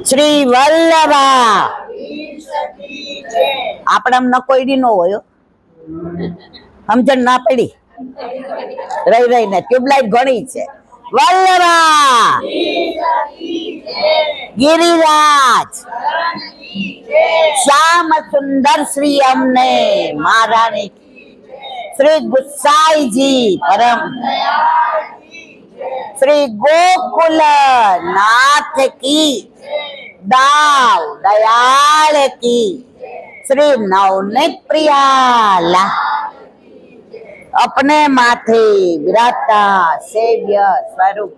શ્રી વલ્લભા આપણા ન કોઈ નો હોય સમજણ ના પડી રહી રહીને ટ્યુબલાઇટ ઘણી છે. વલ્લભા ગિરિરાજ શ્યામ સુંદર શ્રી અમને મહારાણી શ્રી ગુસાઈજી પરમ શ્રી ગોકુલ નાથ કી दाव दयाल की श्री नवनीत प्रिया अपने माथे विराजता सेव्य स्वरूप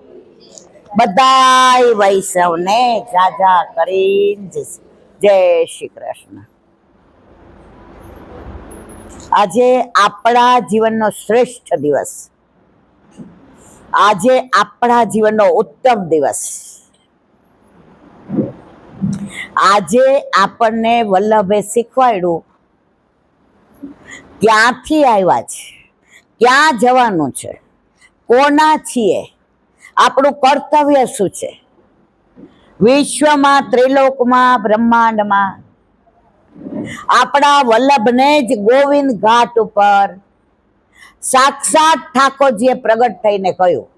बधाई वैष्णव ने जाजा કરીને જય શ્રી કૃષ્ણ. આજે આપણા જીવનનો શ્રેષ્ઠ દિવસ, આજે આપણા જીવનનો ઉત્તમ દિવસ. આજે આપણને વલ્લભે શીખવાડ્યું ક્યાંથી આવ્યા છે, ક્યાં જવાનું છે, કોના છીએ, આપણું કર્તવ્ય શું છે. વિશ્વમાં, ત્રિલોકમાં, બ્રહ્માંડમાં આપણા વલ્લભને જ ગોવિંદ ઘાટ ઉપર સાક્ષાત ઠાકોરજીએ પ્રગટ થઈને કહ્યું.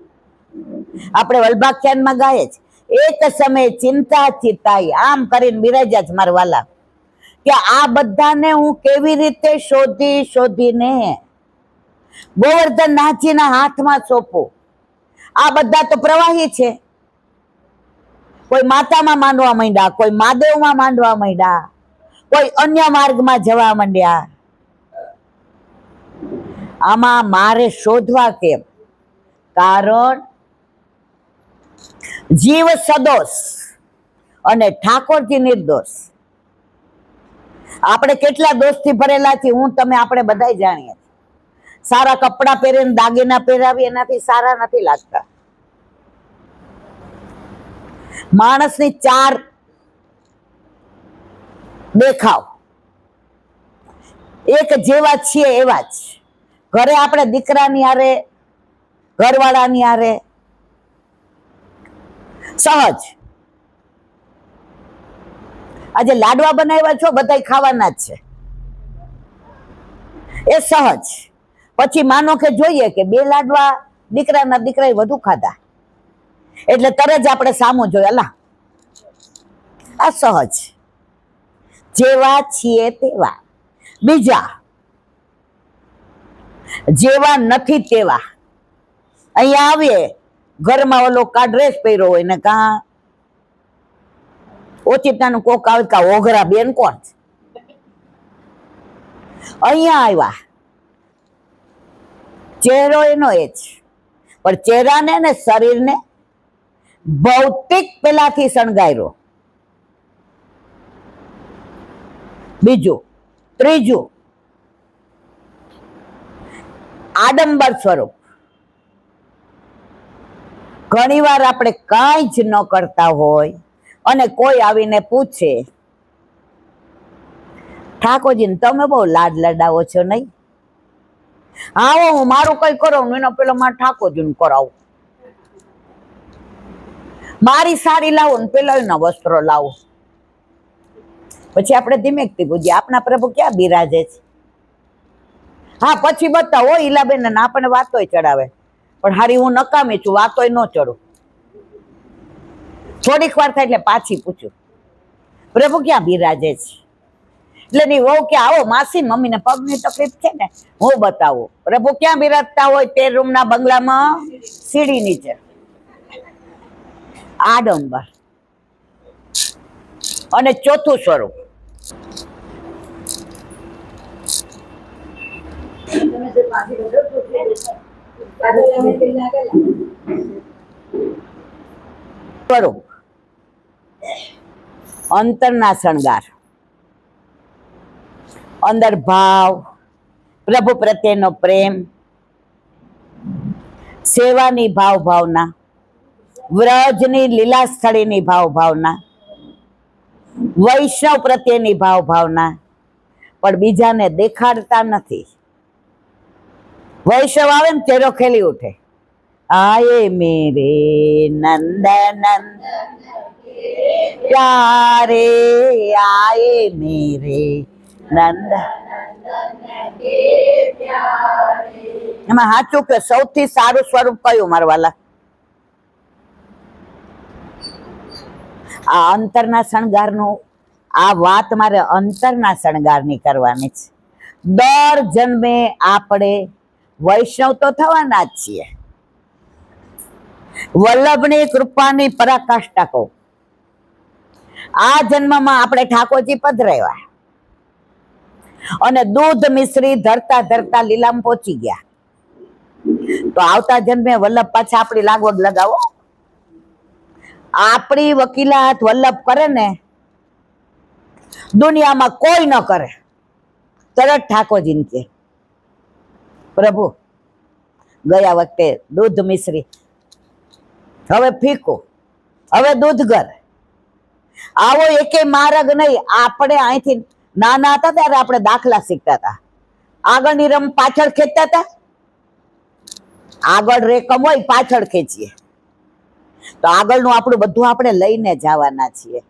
આપણે વલ્ભાખ્યાનમાં ગાય છે, એક સમય ચિંતા ચિતાઈ, આમ કરીને બિરાજ્યા છે મારા વાલા, કે આ બધાને હું કેવી રીતે શોધીને ગોવર્ધનનાથજીના હાથમાં સોંપું. આ બધા તો પ્રવાહી છે, કોઈ માતામાં માંડવા માંડ્યા, કોઈ મહાદેવમાં માંડવા માંડ્યા, કોઈ અન્ય માર્ગમાં જવા માંડ્યા. આમાં મારે શોધવા કેમ? કારણ જીવ સદોષ અને ઠાકોરજી નિર્દોષ. આપણે કેટલા દોષથી ભરેલા છીએ, હું તમે આપણે બધા જાણીએ. સારા કપડા પહેરીને દાગીના પહેરાવી એનાથી સારા નથી લાગતા. માણસની ચાર દેખાવ, એક જેવા છીએ એવા જ. ઘરે આપણે દીકરાની હારે, ઘરવાળાની હારે સહજ. આજે લાડવા બનાવ્યા છો, બધા ખાવાના જ છે, એ સહજ. પછી માનો કે જોઈએ કે બે લાડવા દીકરાના દીકરાએ વધુ ખાધા, એટલે તરત જ આપણે સામું જોઈએ, અલા આ સહજ. જેવા છીએ તેવા. બીજા જેવા નથી તેવા. અહીંયા આવીએ, ઘરમાં ઓલો કા ડ્રેસ પહેર્યો હોય ને કા ઓચિતાનું કોક આવે કા ઓઘરા બેન કોણ છે. અહીંયા આવ્યા, ચહેરો એનો એ જ, પણ ચહેરાને ને શરીરને ભૌતિક પેલાથી શણગાર્યો. બીજું, ત્રીજું આડંબર સ્વરૂપ. ઘણી વાર આપણે કાંઈ જ ન કરતા હોય અને કોઈ આવીને પૂછે, ઠાકોરજીને તમે બહુ લાડ લડાવો છો નહીં? હા, હું મારું કઈ કરાવું એનો પેલો મારે ઠાકોરજીને કરાવું. મારી સાડી લાવું ને પેલા એના વસ્ત્રો લાવું. પછી આપણે ધીમેકથી પૂછીએ, આપના પ્રભુ ક્યાં બિરાજે છે? હા, પછી બતાવો ઈલાબેન, આપણને વાતોય ચડાવે, પણ હારી હું નકામી છું, વાતોય ન ચડું. થોડીક વાર થાય એટલે પાછી પૂછું, પ્રભુ ક્યાં બિરાજે છે? એટલે ની વહુ કે આવો માસી, મમ્મીને પગની તકલીફ છે ને, હું બતાવું. પ્રભુ ક્યાં બિરાજતા હોય? 13 રૂમના બંગલામાં, સીડી નીચે. આડંબર. અને ચોથું સ્વરૂપ, સ્વરૂપ અંતરના શણગાર, અંદર ભાવ, પ્રભુ પ્રત્યેનો પ્રેમ, સેવાની ભાવ ભાવના, વ્રજની લીલા સ્થળીની ભાવ ભાવના, વૈષ્ણવ પ્રત્યેની ભાવ ભાવના, પણ બીજાને દેખાડતા નથી. વૈષ્ણવ આવે ને ચહેરો ખેલી ઉઠે, આયે મેરે નંદ નંદ प्यारे आए मेरे नंद એમાં સાચું કે સૌથી સારું સ્વરૂપ કયું મારા વાલા? આ અંતરના શણગારનું, આ વાત મારે અંતરના શણગારની કરવાની છે. દર જન્મે આપણે વૈષ્ણવ તો થવાના જ છીએ. વલ્લભની કૃપાની પરાકાષ્ઠા કહું. આ જન્મમાં આપણે ઠાકોરજી પધરાવ્યા અને દૂધ મિશ્રી ધરતા ધરતા લીલામ પહોંચી ગયા. તો આવતા જન્મે વલ્લભ પાછા આપણી લાગવગ લગાવો. આપણી વકીલાત વલ્લભ કરે ને, દુનિયામાં કોઈ ન કરે. તરત ઠાકોરજીને કે પ્રભુ ગયા વખતે દૂધ મિશ્રી, હવે ફીકું, હવે દૂધ ઘર. આવો એકે માર્ગ નહીં. આપણે અહીંથી નાના હતા ત્યારે આપણે દાખલા શીખતા હતા. આગળની રમ પાછળ ખેંચતા હતા. આગળ રેકમ હોય, પાછળ ખેંચીએ. તો આગળનું આપણું બધું આપણે લઈને જવાના છીએ.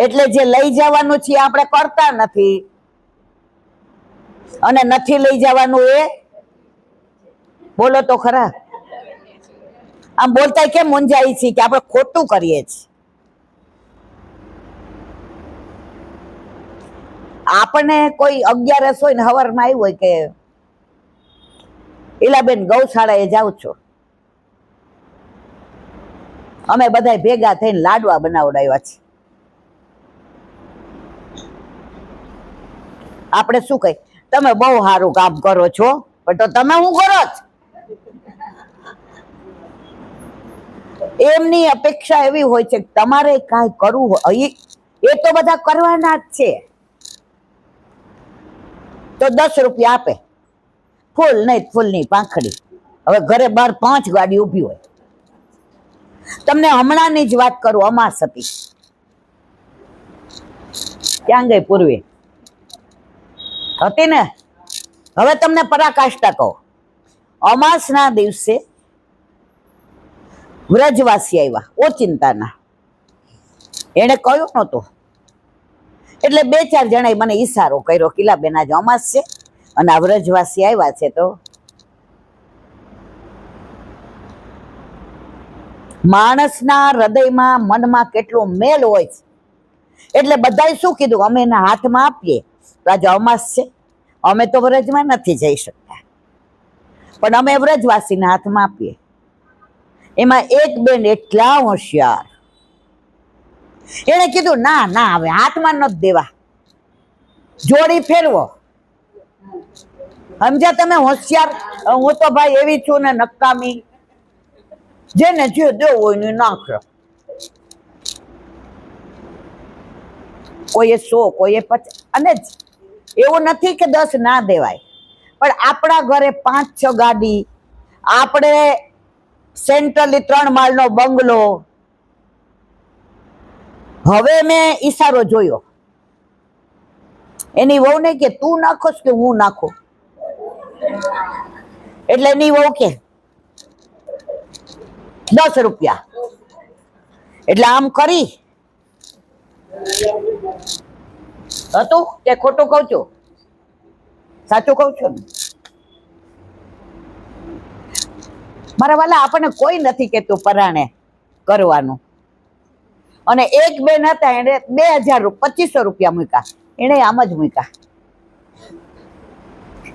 એટલે જે લઈ જવાનું છે આપણે કરતા નથી, અને નથી લઈ જવાનું એ બોલો તો ખરા. આમ બોલતા કેમ મૂંઝાઈ છે કે આપણે ખોટું કરીએ છીએ. આપણને કોઈ 11 હોય ને હવારમાં આવ્યું હોય કે ઈલાબેન ગૌશાળાએ જાઉં છું, અમે બધા ભેગા થઈને લાડવા બનાવડાવ્યા છે. આપણે શું કહી, તમે બહુ સારું કામ કરો છો, પણ તો તમે શું કરો છો? એમની અપેક્ષા એવી હોય છે કે તમારે કાંઈ કરવું હોય એ તો બધા કરવાના જ છે. તો 10 રૂપિયા આપે, ફૂલ નહીં ફૂલની પાંખડી. હવે ઘરે બહાર 5 ગાડી ઊભી હોય. તમને હમણાંની જ વાત કરું, અમાસ હતી. ક્યાં ગઈ પૂર્વી? હતી ને. હવે તમને પરાકાષ્ઠા કહો. અમાસના દિવસે વ્રજવાસી આવ્યા, ઓચિંતાના. એને કહ્યું નહોતું, એટલે 2-4 જણાએ મને ઈશારો કર્યો, કિલાબેન આજે અમાસ છે અને આ વ્રજવાસી આવ્યા છે. તો માણસના હૃદયમાં મનમાં કેટલો મેલ હોય છે. એટલે બધાએ શું કીધું, અમે એના હાથમાં આપીએ. તો આજે અમાસ છે, અમે તો વ્રજમાં નથી જઈ શકતા, પણ અમે વ્રજવાસીના હાથમાં આપીએ. એમાં એક બેન એટલા હોશિયાર, એને કીધું ના ના, હવે હાથમાં નથી દેવા, જોડી ફેરવો. સમજ્યા તમે? હોશિયાર. હું તો ભાઈ એવી છું ને નકામી, જેને જે દેવું હોય ને નાખ્યો. કોઈએ 100, કોઈએ 50. અને એવું નથી કે 10 ના દેવાય, પણ આપણા ઘરે 5-6 ગાડી, આપણે સેન્ટ્રલી 3 માળનો બંગલો. હવે મેં ઈશારો જોયો, એની વહુ ને કે તું નાખોસ કે હું નાખું? એટલે એની વહુ કે 10 રૂપિયા. એટલે આમ કરી હતું કે ખોટું કઉ છું? સાચું કઉ છું ને મારા વાલા? આપણને કોઈ નથી કેતું પરાણે કરવાનું. અને એક બેન હતા, એને 2500 રૂપિયા મૂક્યા. એને આમ જ મૂક્યા.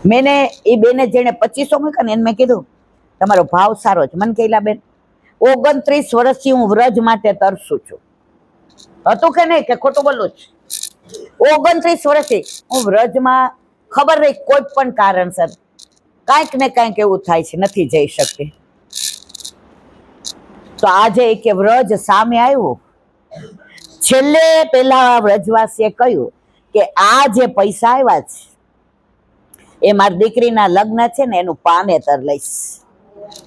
મેને એ બેને જેને 2500 મૂક્યા ને એને મેં કીધું તમારો ભાવ સારો છે. મને કહેલા બેન 29 વર્ષથી હું વ્રજ માટે તરસું છું. હતું કે નહીં કે ખોટું બોલું છું? 29 વર્ષથી હું વ્રજમાં, ખબર નહીં કોઈ પણ કારણસર કાંઈક ને કાંઈક એવું થાય છે, નથી જઈ શકતી. તો આજે કે વ્રજ સામે આવ્યું. છેલ્લે પેલા વ્રજવાસીએ કહ્યું કે આ જે પૈસા આવ્યા છે એ મારી દીકરીના લગ્ન છે ને એનું પાનેતર લઈશ.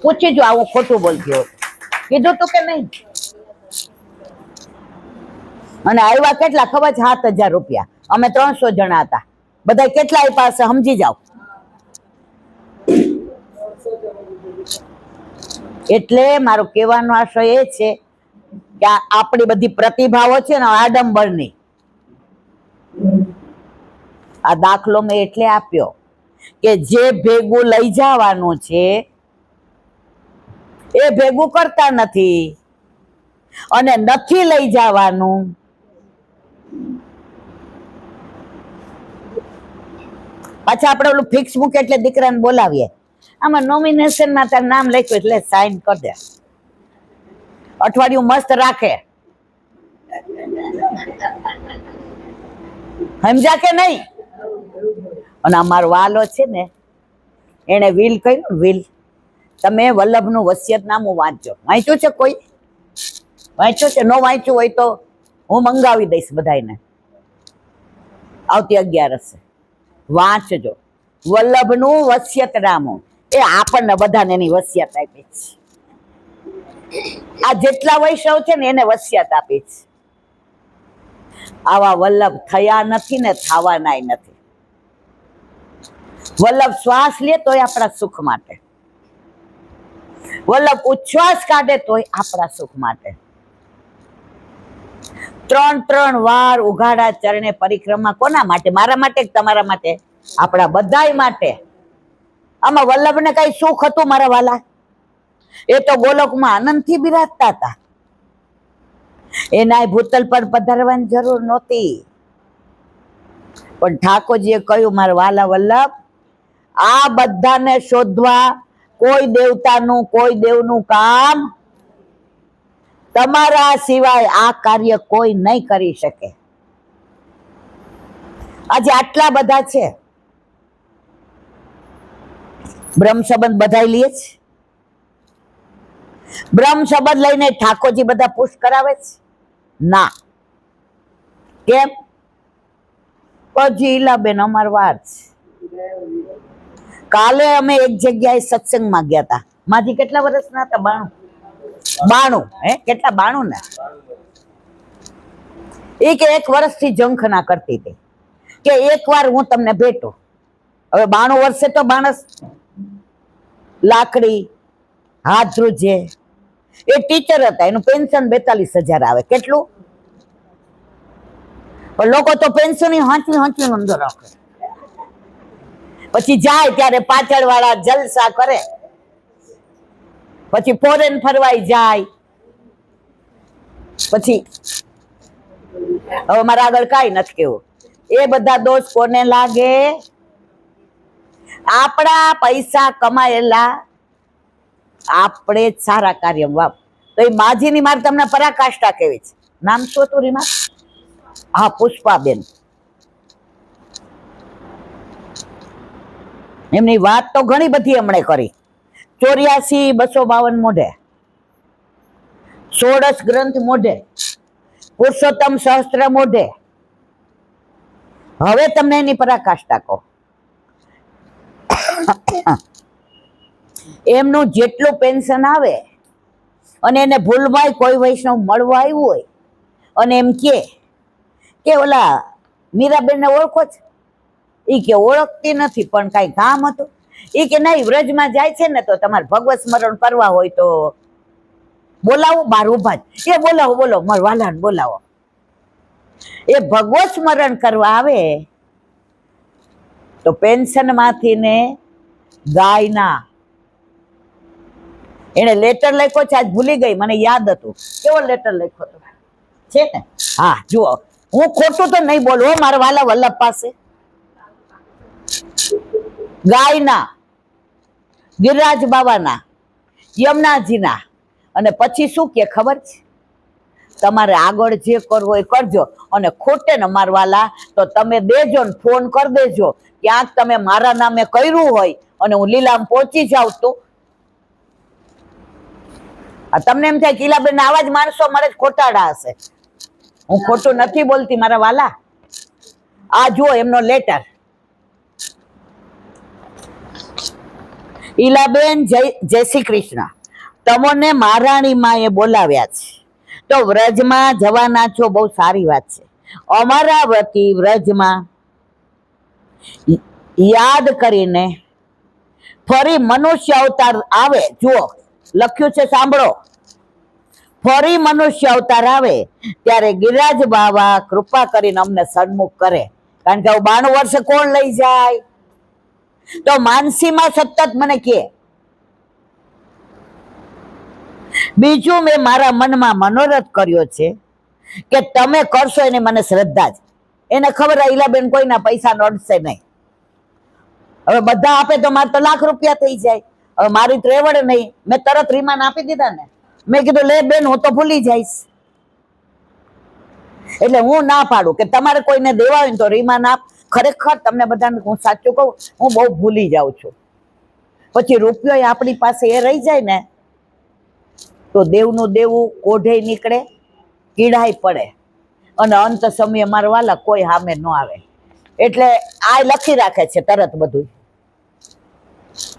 પૂછી જો આવું ખોટું બોલતી હોય. કીધું તું કે નહીં? અને આવ્યા કેટલા ખબર છે? 7000 રૂપિયા. અમે 300 જણા હતા. બધા કેટલા આપ્યા હશે સમજી જાઓ. એટલે મારો કહેવાનો આશય એ છે કે આપણી બધી પ્રતિભાઓ છે ને આડંબરની. આ દાખલો મેં એટલે આપ્યો કે જે ભેગું લઈ જવાનું છે એ ભેગું કરતા નથી, અને નથી લઈ જવાનું પાછા આપણે ઓલું ફિક્સ મૂકે એટલે દીકરાને બોલાવીએ, આમાં નોમિનેશનમાં તારું નામ લખ્યું એટલે સાઈન કરી દે, અઠવાડિયું મસ્ત રાખે. સમજા કે નહીં? અને અમારો વાલો છે ને એને વિલ કહ્યું, વિલ તમે વલ્લભનું વસિયતનામું વાંચજો. વાંચ્યું છે કોઈ? વાંચ્યું છે? ન વાંચ્યું હોય તો હું મંગાવી દઈશ બધાને, આવતી 11 વાંચજો. વલ્લભનું વસિયતનામું એ આપણને બધાને એની વસિયત આપી છે. આ જેટલા વૈષ્ણવ છે ને એને વસિયત આપી છે. આવા વલ્લભ થયા નથી ને થવાનાય નથી. વલ્લભ શ્વાસ લે તોય આપણા સુખ માટે, વલ્લભ ઉચ્છ્વાસ કાઢે તોય આપણા સુખ માટે. 3 વાર ઉઘાડા ચરણે પરિક્રમા કોના માટે? મારા માટે કે તમારા માટે? આપણા બધાય માટે. આમાં વલ્લભને કઈ સુખ હતું મારા વાલા? એ તો ગોલોકમાં આનંદથી બિરાજતા હતા. એના ભૂતલ પર પધારવાની જરૂર નહોતી. પણ ઠાકોરજીએ કહ્યું, મારા વાલા વલ્લભ, આ બધાને શોધવા કોઈ દેવતાનું કોઈ દેવનું કામ તમારા સિવાય આ કાર્ય કોઈ નહીં કરી શકે. આજે આટલા બધા છે, બ્રહ્મ સંબંધ બધા લઈએ છે. બ્રહ્મ સંબંધ લઈને ઠાકોરજી બધા પુષ્ટ કરાવે છે? ના. કેમ? પછી ઈલાબેન અમાર વાર છે. કાલે અમે એક જગ્યાએ સત્સંગમાં ગયા હતા. માથી કેટલા વર્ષના હતા? 92. હે કેટલા? 92 ને? એ કે 1 વર્ષથી ઝંખના કરતી હતી કે એકવાર હું તમને ભેટું. હવે 92 વર્ષે તો માણસ લાકડી હાથ ધ્રુજે. એ ટીચર હતા, એનું પેન્શન 42,000 આવે. કેટલું? પણ લોકો તો પેન્શન હાંચી અંદર રાખે. પછી જાય ત્યારે પાછળ વાળા જલસા કરે, પછી ફોરેન ફરવાઈ જાય. પછી હવે મારા આગળ કાંઈ નથી કેવું. એ બધા દોષ કોને લાગે? આપણા પૈસા કમાયેલા આપણે જ સારા કાર્ય વાપ. તો એ માજીની મારે તમને પરાકાષ્ઠા કેવી છે. નામ શું હતું રીમા? હા, પુષ્પાબેન. એમની વાત તો ઘણી બધી હમણે કરી. 84,252 મોઢે, 16 ગ્રંથ મોઢે, પુરુષોત્તમ સહસ્ત્ર મોઢે. હવે તમને એની પરાકાષ્ઠા કહો. એમનું જેટલું પેન્શન આવે અને એને ભૂલભાઈ કોઈ વૈષ્ણવ મળવા આવ્યું હોય અને એમ કે ઓલા મીરાબેનને ઓળખો છો? એ કે ઓળખતી નથી, પણ કઈ કામ હતું? એ કે નહીં, વ્રજમાં જાય છે ને તો તમારે ભગવત સ્મરણ કરવા હોય તો બોલાવો, બાર ઉભા જ. એ બોલાવો, બોલો, મારા વાલાને બોલાવો. એ ભગવત સ્મરણ કરવા આવે તો પેન્શન માંથી ને ગાયના એને લેટર લખ્યો છે. આજ ભૂલી ગઈ, મને યાદ હતું. કેવો લેટર લખ્યો હતો છે ને? હા, જુઓ, હું ખોટું તો નહીં બોલું મારા વાલા વલ્લભ પાસે. ગાયના, ગિરિરાજ બાવાના, યમુનાજીના. અને પછી શું કે ખબર છે? તમારે આગળ જે કરવો એ કરજો, અને ખોટે ને મારવાલા તો તમે દેજો ને ફોન કરી દેજો. ક્યાંક તમે મારા નામે કર્યું હોય અને હું લીલામ પહોંચી જાઉં તો તમને એમ થાય કે ઈલાબેન આવા જ માણસો મળે જ ખોટાડા હશે. હું ખોટું નથી બોલતી મારા વાલા. આ જુઓ એમનો લેટર. ઈલાબેન, જય શ્રી કૃષ્ણ. તમને મહારાણી માએ બોલાવ્યા છે તો વ્રજમાં જવાના છો, બહુ સારી વાત છે. અમારા વતી વ્રજમાં યાદ કરીને ફરી મનુષ્ય અવતાર આવે. જુઓ લખ્યું છે, સાંભળો. ફરી મનુષ્ય અવતાર આવે ત્યારે ગિરિરાજ બાવા કૃપા કરીને અમને સન્મુખ કરે, કારણ કે 92 વર્ષે કોણ લઈ જાય? તો માનસીમાં સતત મને કહે. બીજું, મેં મારા મનમાં મનોરથ કર્યો છે કે તમે કરશો એની મને શ્રદ્ધા છે. એને ખબર ઈલાબેન કોઈના પૈસા નડશે નહીં. હવે બધા આપે તો મારે તો લાખ રૂપિયા થઈ જાય. હવે મારી તો રેવડે નહીં. મેં તરત રીમાન આપી દીધા ને. મેં કીધું લે બેન, હું તો ભૂલી જઈશ. એટલે હું ના પાડું કે તમારે કોઈને દેવા હોય ને તો રીમાન આપ. ખરેખર તમને બધાને હું સાચું કહું, હું બહુ ભૂલી જાઉં છું. પછી રૂપિયો આપણી પાસે એ રહી જાય ને તો દેવનું દેવું કોઢે નીકળે, કીડાય પડે, અને અંત સમયે મારા વાલા કોઈ સામે ન આવે. એટલે આ લખી રાખે છે તરત બધું.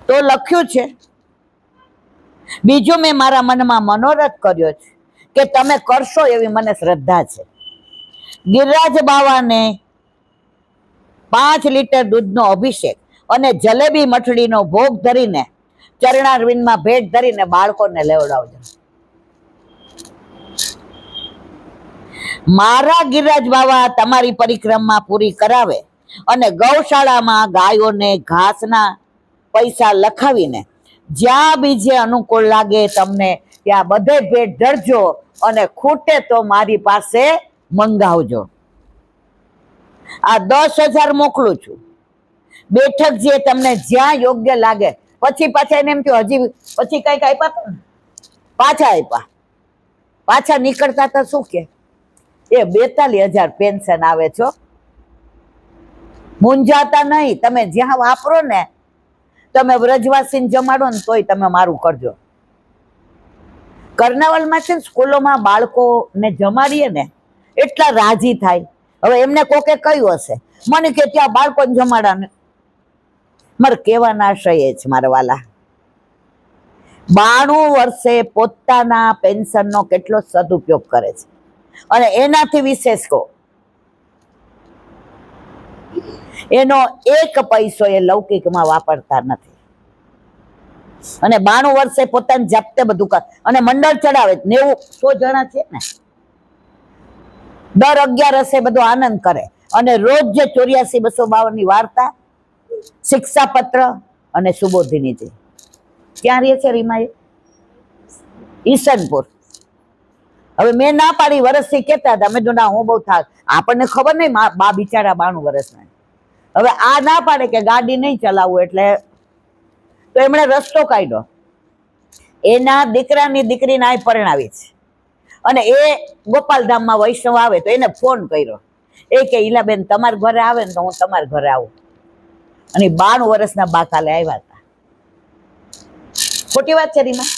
તો લખ્યું છે. બીજું, મેં મારા મનમાં મનોરથ કર્યો છે કે તમે કરશો એવી મને શ્રદ્ધા છે. ગિરિરાજ બાવાને 5 લીટર દૂધનો અભિષેક અને જલેબી મઠડીનો ભોગ ધરીને ચરણારવિંદમાં ભેટ ધરીને બાળકોને લેવડાવજો. મારા ગિરિરાજ બાવા તમારી પરિક્રમા પૂરી કરાવે અને ગૌશાળામાં ગાયોને ઘાસના પૈસા લખાવીને જ્યાં બીજે અનુકૂળ લાગે તમને ત્યાં બધે ભેટ ધરજો, અને ખૂટે તો મારી પાસે મંગાવજો. આ 10,000 મોકલું છું. બેઠક જે તમને જ્યાં યોગ્ય લાગે. પછી પાછા એને એમ થયું હજી પછી કઈક આપ્યા હતા ને, પાછા આપ્યા. પાછા નીકળતા હતા શું કે એ 42,000 પેન્શન આવે છો. મૂંઝાતા નહીં. તમે જ્યાં વાપરો ને, તમે વ્રજવાસીને જમાડો ને તોય તમે મારું કરજો. કર્નાવલમાં છે ને સ્કૂલોમાં બાળકોને જમાડીએ ને એટલા રાજી થાય. હવે એમને કોકે કહ્યું હશે મને કે ત્યાં બાળકોને જમાડા. મારે કહેવાના આશય એ જ મારા વાલા, 92 વર્ષે પોતાના પેન્શનનો કેટલો સદુપયોગ કરે છે. અને એનાથી વિશેષ કહો, એનો 1 પૈસો એ લૌકિકમાં વાપરતા નથી. અને 92 વર્ષે પોતાની જાતે બધું કરે. અને મંડળ ચડાવે 90-100 જણા છે ને, દર 11 બધો આનંદ કરે. અને રોજ જે 84-252 ની વાર્તા, શિક્ષાપત્ર અને સુબોધિનીજી. ક્યાં રહે છે રીમાએ? ઈસનપુર. હવે મેં ના પાડી, વર્ષથી કહેતા હતા. મેં તો ના, હું બહુ થાક, આપણને ખબર નહીં બા બિચારા 92 વર્ષના. હવે આ ના પાડે કે ગાડી નહીં ચલાવવું, એટલે તો એમણે રસ્તો કાઢ્યો. એના દીકરાની દીકરીને આ પરણાવી છે. અને એ ગોપાલધામમાં વૈષ્ણવ આવે તો એને ફોન કર્યો. એ કે ઈલાબેન તમારા ઘરે આવે ને તો હું તમારા ઘરે આવું. અને 92 વર્ષના બા કાલે આવ્યા હતા. ખોટી વાત છે રીમા?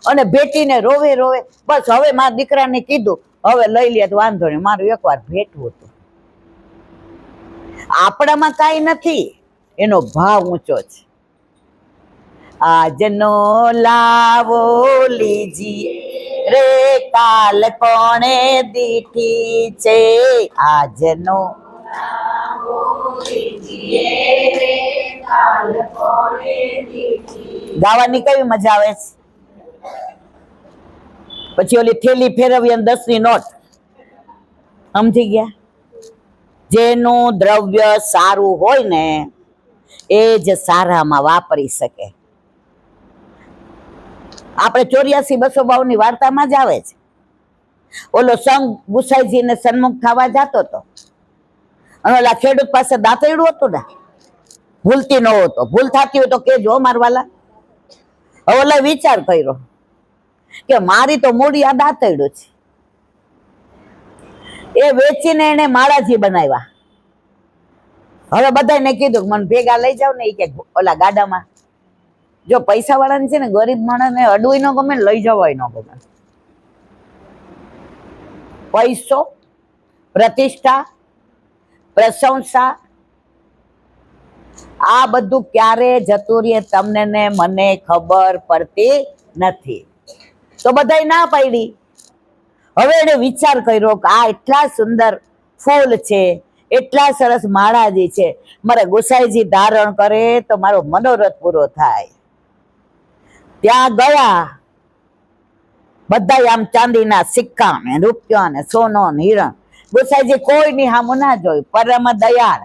અને ભેટીને રોવે રોવે. બસ હવે મારા દીકરાને કીધું હવે લઈ લે તો વાંધો નહીં, મારું એકવાર ભેટવું હતું. આપણામાં કાંઈ નથી, એનો ભાવ ઊંચો છે. આજનો લાવો લીજીએ રે, કાલ કોણે દીઠી છે. આજનો ગાવાની કેવી મજા આવે છે. પછી ઓલી થેલી ફેરવી અને 10 ની નોટ. સમજી ગયા? જેનું દ્રવ્ય સારું હોય ને એ જ સારામાં વાપરી શકે. આપણે 84-252 ની વાર્તામાં જ આવે છે. ઓલો સંઘ ગુસાઈજીને સન્મુખ થવા જતો હતો, અને ઓલા ખેડૂત પાસે દાંતરડું હતું ને, ભૂલતી ન હતો. ભૂલ થતી હોય તો કેજો મારવાલા. હવે ઓલા વિચાર કર્યો કે મારી તો મૂડી આ દાંતરડું છે. એ વેચીને એને માળાજી બનાવ્યા. હવે બધાને કીધું મને ભેગા લઈ જાવ ને, એ કે ઓલા ગાડામાં. જો પૈસા વાળાને છે ને ગરીબ માણસને અડવું ન ગમે, લઈ જવાય ન ગમે. પૈસો, પ્રતિષ્ઠા, પ્રશંસા, આ બધું ક્યારે જતું રહે તમને ને મને ખબર પડતી નથી. તો બધાય ના પાડી. હવે એને વિચાર કર્યો કે આ એટલા સુંદર ફૂલ છે, એટલા સરસ માળાજી છે, મારે ગુસાઈજી ધારણ કરે તો મારો મનોરથ પૂરો થાય. ત્યાં ગયા, બધા આમ ચાંદીના સિક્કા ને રૂપિયા ને સોનો ને હીરા. ગુસાઈજી કોઈની હામું ના જોયું, પરમ દયાળ.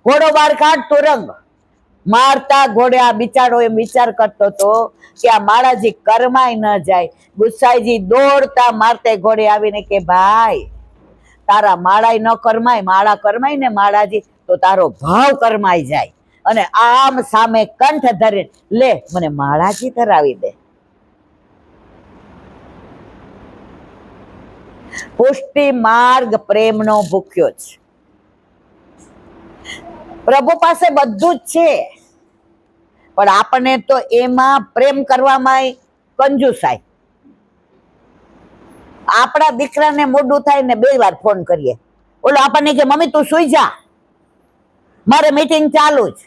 ઘોડો બહાર કાઢતો રંગ મારતા ઘોડે આ બિચારો એમ વિચાર કરતો હતો કે આ માળાજી કરમાય ન જાય. ગુસાઈજી દોડતા મારતે ઘોડે આવીને કે ભાઈ તારા માળાય ન કરમાય, માળા કરમાય ને માળાજી તો તારો ભાવ કરમાઈ જાય. અને આમ સામે કંઠ ધરી લે મને માળાજી ધરાવી દે. પુષ્ટિ માર્ગ પ્રેમનો ભૂખ્યો છે. પ્રભુ પાસે બધું જ છે, પણ આપણને તો એમાં પ્રેમ કરવામાં કંજુસાય. આપણા દીકરાને મોઢું થાય ને 2 વાર ફોન કરીએ, ઓલો આપણને કે મમ્મી તું સુઈ જા, મારે મીટિંગ ચાલુ જ.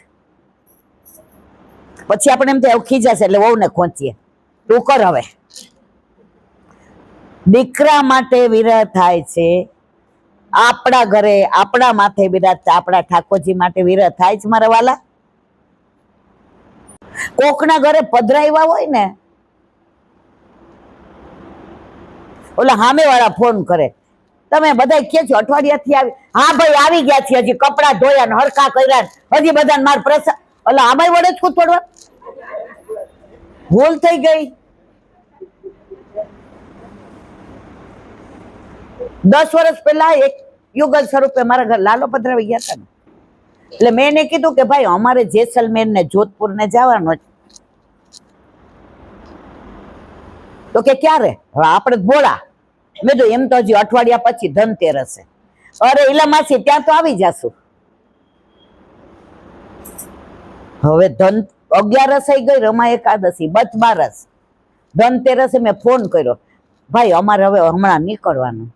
પછી આપણે એમ થાય ખીજાશે એટલે વહુને ખોંચીએ, તું કર હવે. દીકરા માટે વિરહ થાય છે, આપણા ઘરે આપણા માથે વિરહ, આપણા ઠાકોરજી માટે વિરહ થાય છે મારા વાલા. કોકના ઘરે પધરાવ્યા હોય ને, ઓલા સામે વાળા ફોન કરે, તમે બધા કે છો અઠવાડિયાથી આવી? હા ભાઈ આવી ગયા છીએ, હજી કપડા ધોયા ને હરખા કર્યા, હજી બધા માર પ્રસાદ. ઓલા આમાંય વડે જ થોડવા ભૂલ થઈ ગઈ. 10 વર્ષ પહેલા એક યુગલ સ્વરૂપે મારા ઘર લાલો પધરાવી ગયા હતા ને, એટલે મેં એને કીધું કે ભાઈ અમારે જેસલમેર ને જોધપુર ને જવાનું. તો કે ક્યારે? હવે આપણે બોલા. મેં તો એમ તો હજી અઠવાડિયા પછી ધનતેરસ છે. અરે ઇલા માસી ત્યાં તો આવી જાશું. હવે 11 થઈ ગઈ, રમા એકાદશી, બચ બારસ, ધનતેરસે મેં ફોન કર્યો, ભાઈ અમારે હવે હમણાં નીકળવાનું.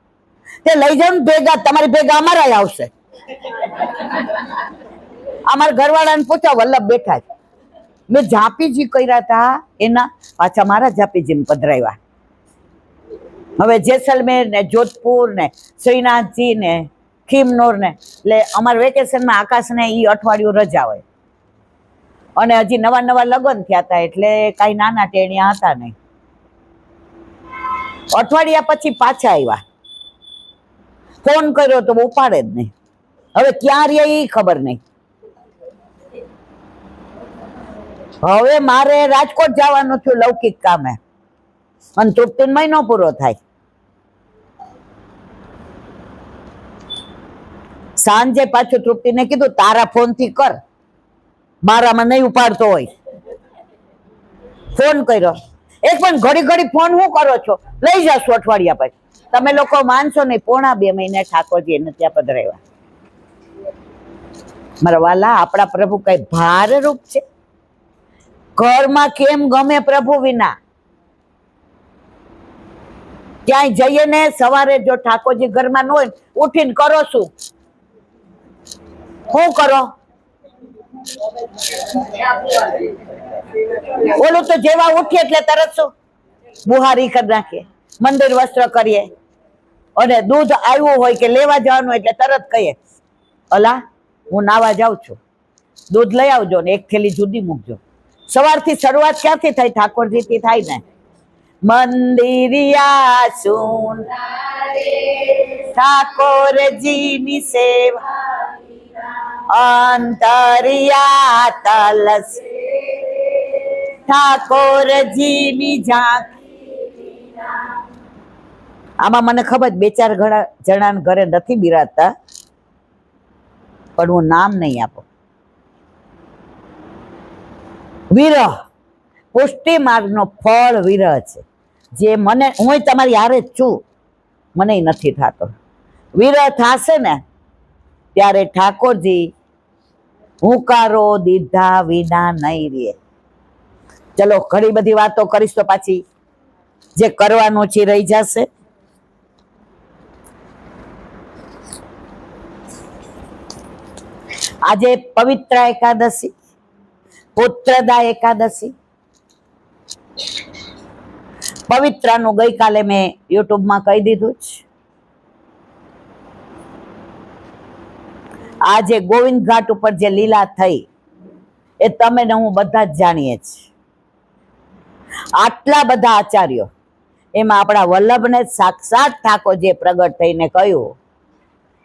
તે લઈ જાવ ને ભેગા, તમારી ભેગા અમારા આવશે. અમારા ઘરવાળાને પૂછો, વલ્લભ બેઠા છે. મેં ઝાપીજી કર્યા હતા એના, પાછા મારા ઝાપીજીને પધરાવ્યા. હવે જેસલમેર ને જોધપુર ને શ્રીનાથજી ને ખીમનોર ને, એટલે અમારા વેકેશનમાં આકાશને ઈ અઠવાડિયું રજા હોય. અને હજી નવા નવા લગ્ન થયા હતા એટલે કઈ નાના ટેણિયા હતા નહીં. અઠવાડિયા પછી પાછા આવ્યા. ફોન કર્યો તો ઉપાડે જ નહીં. હવે ક્યાં રહ્યા એ ખબર નહીં. હવે મારે રાજકોટ જવાનું થયું લૌકિક કામે, અને તૃપ્તિનો મહિનો પૂરો થાય. સાંજે પાછું તૃપ્તિને કીધું તારા ફોન થી કર, મારામાં નહીં ઉપાડતો હોય. ફોન કર્યો, એક પણ ઘડી ઘડી ફોન શું કરો છો, લઈ જશો અઠવાડિયા પછી. તમે લોકો માનશો નહીં, 2.5 મહિને ઠાકોરજી એને ત્યાં પધરાવ્યા. મારા વાલા, આપણા પ્રભુ કઈ ભાર રૂપ છે? ઘરમાં કેમ ગમે પ્રભુ વિના? ક્યાંય જઈએ ને સવારે જો ઠાકોરજી ઘરમાં ન હોય, ઉઠીને કરો શું કરો? ઓલું તો જેવા ઉઠીએ એટલે તરત શું બુહારી કરી નાખીએ, મંદિર વસ્ત્ર કરીએ, અને દૂધ આવ્યું હોય કે લેવા જવાનું એટલે તરત કહીએ, અલા હું નાવા જાઉં છું, દૂધ લઈ આવજો ને 1 થેલી જુદી મૂકજો. સવારથી શરૂઆત ક્યાંથી થાય? ઠાકોરજીથી થાય ને. મંદિરિયા સુન ઠાકોરજીની સેવા, અંતરિયા તલસ ઠાકોરજીની ઝાંખી. આમાં મને ખબર 2-4 જણા ઘરે નથી બિરાજતા, પણ હું નામ નહીં આપું. વિરહ, પુષ્ટિ માર્ગનો ફળ વિરહ છે. જે મને, હું તમારી હારે જ છું, મને નથી થતો. વિરહ થશે ને ત્યારે ઠાકોરજી હુંકારો દીધા વિના નહીં રે. ચલો ઘણી બધી વાતો કરીશ તો પાછી જે કરવાનું છે રહી જશે. આજે પવિત્ર એકાદશી, પુત્રદા એકાદશી. પવિત્રાનું ગઈકાલે મેં યુટ્યુબમાં કહી દીધું છે. આજે ગોવિંદ ઘાટ ઉપર જે લીલા થઈ એ તમે ને હું બધા જ જાણીએ છીએ. આટલા બધા આચાર્યો એમાં આપણા વલ્લભને સાક્ષાત ઠાકોરજીએ પ્રગટ થઈને કહ્યું,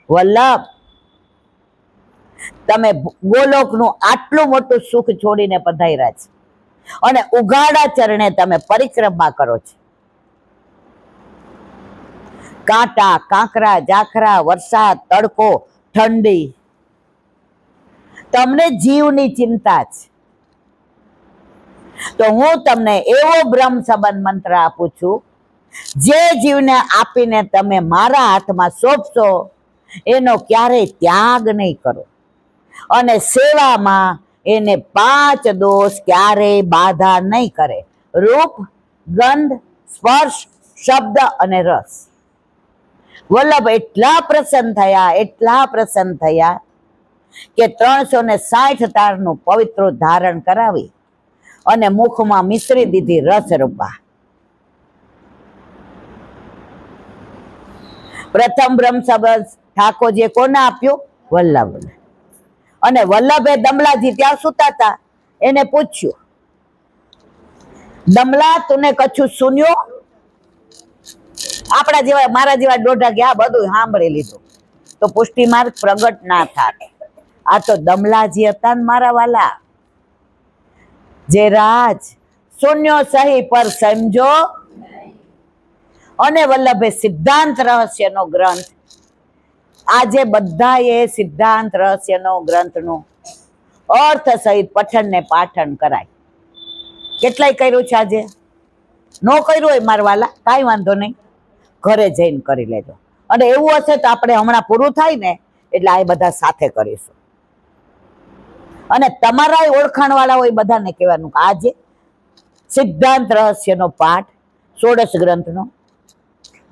વલ્લભ, તમે ગોલોકનું આટલું મોટું સુખ છોડીને પધાર્યા છે અને ઉઘાડા ચરણે તમે પરિક્રમા કરો છો. કાંટા, કાંકરા, જાખરા, વરસાદ, તડકો, ઠંડી, તમને જીવની ચિંતા છે. તો હું તમને એવો બ્રહ્મ સંબંધ મંત્ર આપું છું, જે જીવને આપીને તમે મારા હાથમાં સોંપશો એનો ક્યારેય ત્યાગ નહીં કરો અને સેવામાં એને 5 દોષ ક્યારેય બાધા નહીં કરે. રૂપ, ગંધ, સ્પર્શ, શબ્દ અને રસ. વલ્લભ એટલા પ્રસન્ન થયા કે 360 તારનું પવિત્ર ધારણ કરાવી અને મુખમાં મિશ્રી દીધી રસરૂપા. પ્રથમ બ્રહ્મ સંબંધ ઠાકોરજીએ કોને આપ્યું? વલ્લભને. અને વલ્લભે દમલાજી ત્યાં સુતા હતા, એને પૂછ્યું, દમલા તુને કછું સુન્યો? આપણા જેવા, મારા જેવા દોઢા કે આ બધું સાંભળી લીધું તો પુષ્ટિ માર્ગ પ્રગટ ના થાય. આ તો દમલાજી હતા ને મારા વાલા. જે રાજ શૂન્યો સહી પર સમજો. અને વલ્લભે સિદ્ધાંત રહસ્યનો ગ્રંથ, આજે બધાએ સિદ્ધાંત રહસ્યનો ગ્રંથનું અર્થ સહિત પઠન ને પાઠન કરાય. કેટલાય કર્યું છે આજે? ન કર્યું હોય મારા વાલા, કાંઈ વાંધો નહીં, ઘરે જઈને કરી લેજો. અને એવું હશે તો આપણે હમણાં પૂરું થાય ને એટલે આ બધા સાથે કરીશું. અને તમારા ઓળખાણ વાળા હોય બધાને કહેવાનું કે આજે સિદ્ધાંત રહસ્યનો પાઠ 16 ગ્રંથનો,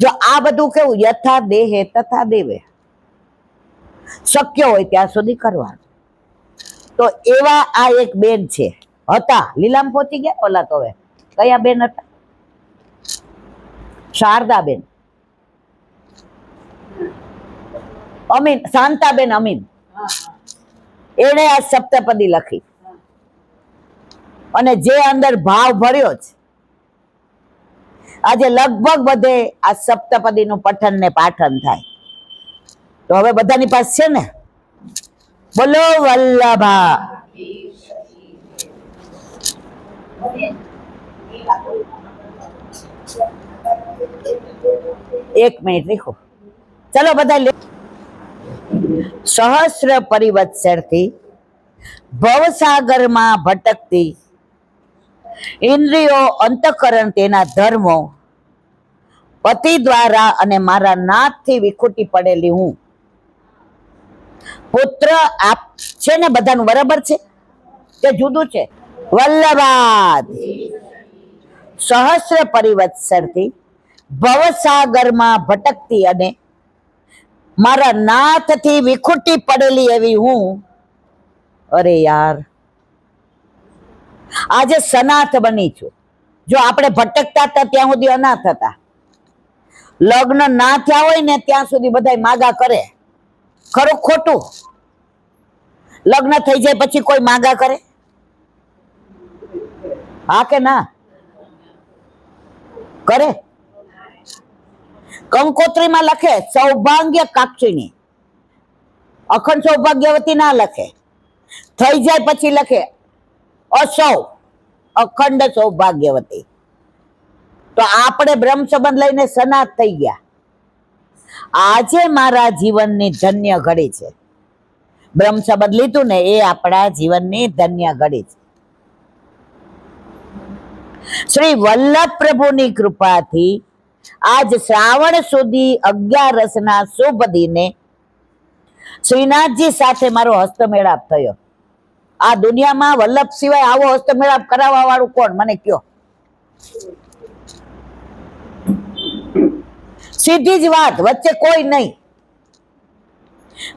જો આ બધું કેવું યથા દેહે તથા દેવે શક્ય હોય ત્યાં સુધી કરવાનું. તો એવા આ એક બેન છે, હતા લીલામ પહોંચી ગયા, ઓલા તો હવે કયા બેન હતા? શારદાબેન, અમીન, શાંતાબેન અમીન. એને આ સપ્તપદી લખી અને જે અંદર ભાવ ભર્યો છે, આજે લગભગ બધે આ સપ્તપદીનું પઠન ને પાઠન થાય. તો હવે બધાની પાસે છે ને? બોલો વલ્લભા. એક મિનિટ લીખો, ચલો બધા. સહસ્ર પરિવત્સરથી ભવસાગરમાં ભટકતી ઇન્દ્રિયો, અંતઃકરણ, તેના ધર્મો, પતિ દ્વારા અને મારા નાથથી વિખૂટી પડેલી હું. પુત્ર આપ છે ને બધાનું બરાબર છે કે જુદું છે? વલ્લભાદ સહસ્ર પરિવત્સરથી ભવસાગરમાં ભટકતી અને મારા નાથથી વિખૂટી પડેલી એવી હું. અરે યાર, આજે સનાથ બની છું. જો આપણે ભટકતા હતા ત્યાં સુધી અનાથ હતા. લગ્ન ના થયા હોય ને ત્યાં સુધી બધા માગા કરે. ખરું ખોટું? લગ્ન થઈ જાય પછી કોઈ માગા કરે? હા કે ના કરે? કંકોત્રીમાં લખે સૌભાગ્ય કાક્ષિણી, અખંડ સૌભાગ્યવતી ના લખે. થઈ જાય પછી લખે અસૌ અખંડ સૌભાગ્યવતી. તો આપણે બ્રહ્મ સંબંધ લઈને સનાત થઈ ગયા. આજે મારા જીવનની ધન્ય ઘડી છે. બ્રહ્મ સંબંધ લીધું ને એ આપણા જીવનની ધન્ય ઘડી છે. શ્રી વલ્લભ પ્રભુની કૃપાથી આજ શ્રાવણ સુધી 11 શુભ દિને શ્રીનાથજી સાથે મારો હસ્તમેળાપ થયો. આ દુનિયામાં વલ્લભ સિવાય આવો હસ્તમેળાપ કરાવવા વાળું કોણ? મને કયો. સીધી જ વાત, વચ્ચે કોઈ નહીં.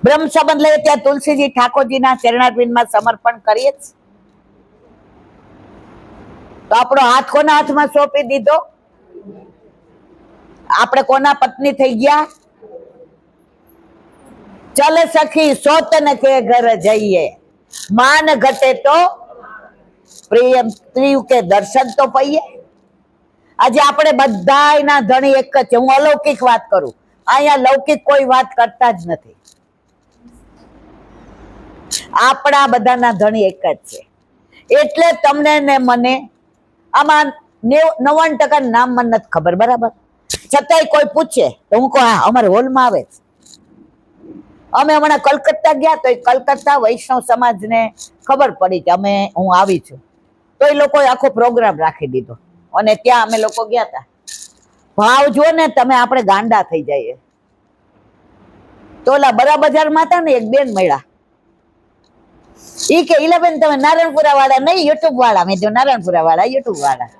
બ્રહ્મ સંબંધ લઈએ ત્યાં તુલસીજી ઠાકોરજીના ચરણારવિંદમાં સમર્પણ કરીએ જ. તો આપણો હાથ કોના હાથમાં સોંપી દીધો? આપણે કોના પત્ની થઈ ગયા? ચલ સખી સોતન કે ઘર જઈએ, માન ઘટે તો પ્રિય પ્રિય કે દર્શન તો પઈએ. આજે આપણે બધાયના ધણી એક જ છે. હું અલૌકિક વાત કરું, અહીંયા લૌકિક કોઈ વાત કરતા જ નથી. આપણા બધાના ધણી એક જ છે. એટલે તમને ને મને આમાં 99% નામ મને નથી ખબર, બરાબર? છતાંય કોઈ પૂછે તો હું કહું હા અમારે હોલમાં આવે છે. અમે હમણાં કલકત્તા ગયા તો કલકત્તા વૈષ્ણવ સમાજને ખબર પડી કે હું આવી છું, તો એ લોકોએ આખો પ્રોગ્રામ રાખી દીધો અને ત્યાં અમે લોકો ગયા હતા. ભાવ જો ને તમે, આપણે ગાંડા થઈ જઈએ. તો ઓલા બરા બજારમાં હતા ને એક બેન મળ્યા, ઈ કે ઈલાબેન તમે નારાયણપુરા વાળા નહીં યુટ્યુબ વાળા? મેં જો નારાયણપુરા વાળા યુટ્યુબ વાળા.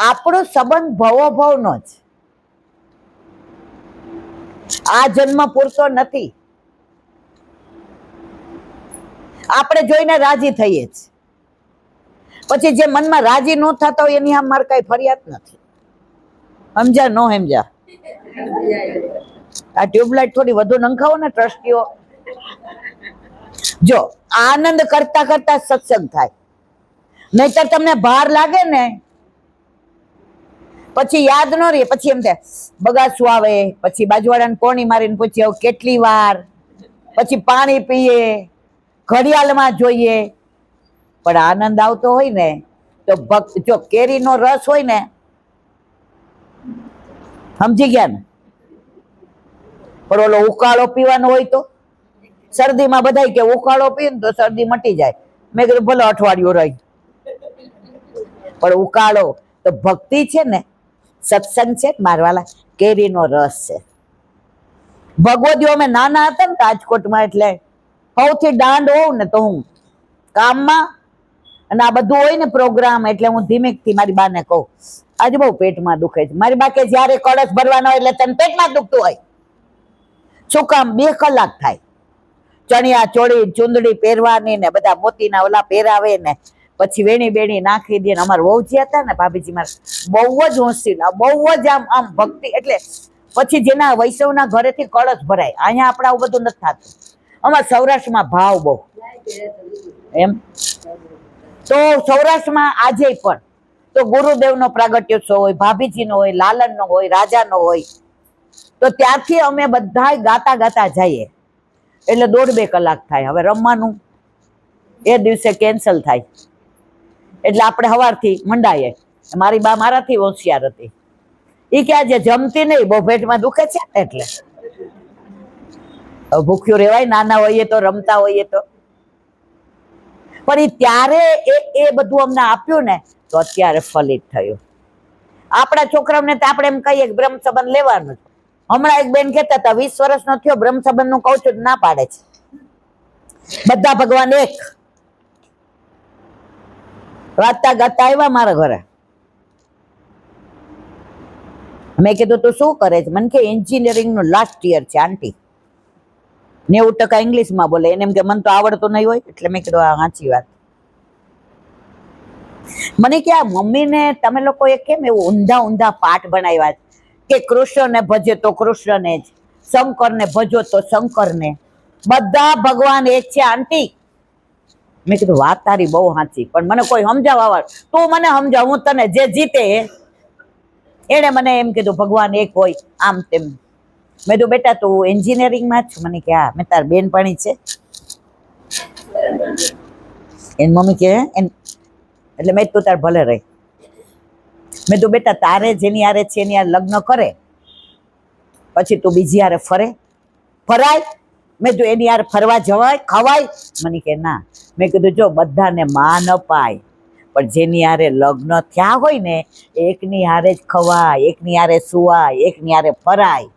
આપણો સંબંધ ભવો ભવનો જ, આ જન્મ પૂરતો નથી. આપણે જોઈને રાજી થઈએ જ, પછી જે મનમાં રાજી ન થતા હોય એની આમ મારે કઈ ફરિયાદ નથી. સમજ્યા નો સમજ્યા? આ ટ્યુબલાઇટ થોડી વધુ નંખાવો ને ટ્રસ્ટીઓ. જો આનંદ કરતા કરતા સત્સંગ થાય, નહીતર તમને ભાર લાગે ને પછી યાદ ન રહે. પછી એમ થાય બગાસું આવે, પછી બાજુવાળાને કોણી મારીને પૂછીએ કેટલી વાર, પછી પાણી પીએ, ઘડિયાળમાં જોઈએ. પણ આનંદ આવતો હોય ને તો જો કેરીનો રસ હોય ને, સમજી ગયા ને? પણ ઓલો ઉકાળો પીવાનો હોય તો શરદીમાં બધા કે ઉકાળો પીએ ને તો શરદી મટી જાય. મેં કીધું ભલે અઠવાડિયું રહી, પણ ઉકાળો તો ભક્તિ છે ને, સત્સંગ છે મારવાલા, કેરીનો રસ છે. ભગવદીઓ અમે નાના હતા ને રાજકોટમાં, એટલે સૌથી દાંડ હોઉં ને તો હું કામમાં, અને આ બધું હોય ને પ્રોગ્રામ, એટલે હું ધીમેકથી મારી બાને કહું આજે બહુ પેટમાં દુખે છે. મારી બા કે જયારે કળશ ભરવાનો હોય એટલે તને પેટમાં દુખતું હોય. શું કામ? 2 કલાક થાય. ચણિયા ચોળી ચુંદડી પહેરવાની ને બધા મોતીના ઓલા પહેરાવે ને પછી વેણી બેણી નાખી દે. અમારા વહુજી હતા ને ભાભીજી મારા, બહુ જ હોશિયાર, બહુ જ આમ ભક્તિ. એટલે પછી જેના વૈષ્ણવના ઘરેથી કળશ ભરાય. અહીંયા આપણે આવું બધું નથી થતું. અમારા સૌરાષ્ટ્રમાં ભાવ બહુ એમ. તો સૌરાષ્ટ્રમાં આજે પણ તો ગુરુદેવનો પ્રાગટ્યોત્સવ હોય, ભાભીજીનો હોય, લાલનનો હોય, રાજાનો હોય, તો ત્યાંથી અમે બધા ગાતા ગાતા જઈએ. એટલે 1.5-2 કલાક થાય. હવે રમવાનું એ દિવસે કેન્સલ થાય, એટલે આપણે સવારથી મંડાઈએ. મારી બા મારાથી હોશિયાર હતી. એ કે આજે જમતી નહીં, બહુ પેટમાં દુખે છે એટલે ભૂખ્યું રેવાય, નાના હોઈએ તો, રમતા હોઈએ તો. પણ એ ત્યારે એ બધું અમને આપ્યું ને તો અત્યારે ફલિત થયું. આપણા છોકરાઓને તો આપણે એમ કહીએ કે બ્રહ્મ સંબંધ લેવાનું. હમણાં એક બેન કહેતા હતા 20 વર્ષનો થયો, બ્રહ્મ સંબંધ નું કહું છું ના પાડે છે. બધા ભગવાન એક. વાંચતા ગાતા આવ્યા મારા ઘરે. મેં કીધું તું શું કરે છે? મને કે એન્જિનિયરિંગ નું લાસ્ટ યર છે આંટી. 90% ઇંગ્લિશમાં બોલે. એને એમ કે મને તો આવડતું નહીં હોય. એટલે મેં કીધું આ સાચી વાત. મને કે આ મમ્મીને તમે લોકોએ કેમ એવું ઊંધા ઊંધા પાઠ બનાવ્યા કે કૃષ્ણને ભજે તો કૃષ્ણને જ, શંકરને ભજો તો શંકરને, બધા ભગવાન એક છે આંટી. મેં કીધું વાત તારી બહુ સાચી, પણ મને કોઈ સમજાવવા, તું મને સમજાવ, હું તને જે જીતે એને મને એમ કીધું ભગવાન એક હોય આમ તેમ. મેં કીધું બેટા તું એન્જિનિયરિંગમાં જ? મને કે હા. મેં તાર બેનપણી છે? એની મમ્મી કે એટલે મેં તું તાર ભલે રહી. મેં તું બેટા તારે જેની હારે છે એની હારે લગ્ન કરે પછી તું બીજી હારે ફરાય? મેં તું એની હારે ફરવા જવાય, ખવાય? મને કે ના. મેં કીધું જો બધાને માં ન પાય, પણ જેની હારે લગ્ન થયા હોય ને એકની હારે જ ખવાય, એકની હારે સુવાય, એકની હારે ફરાય.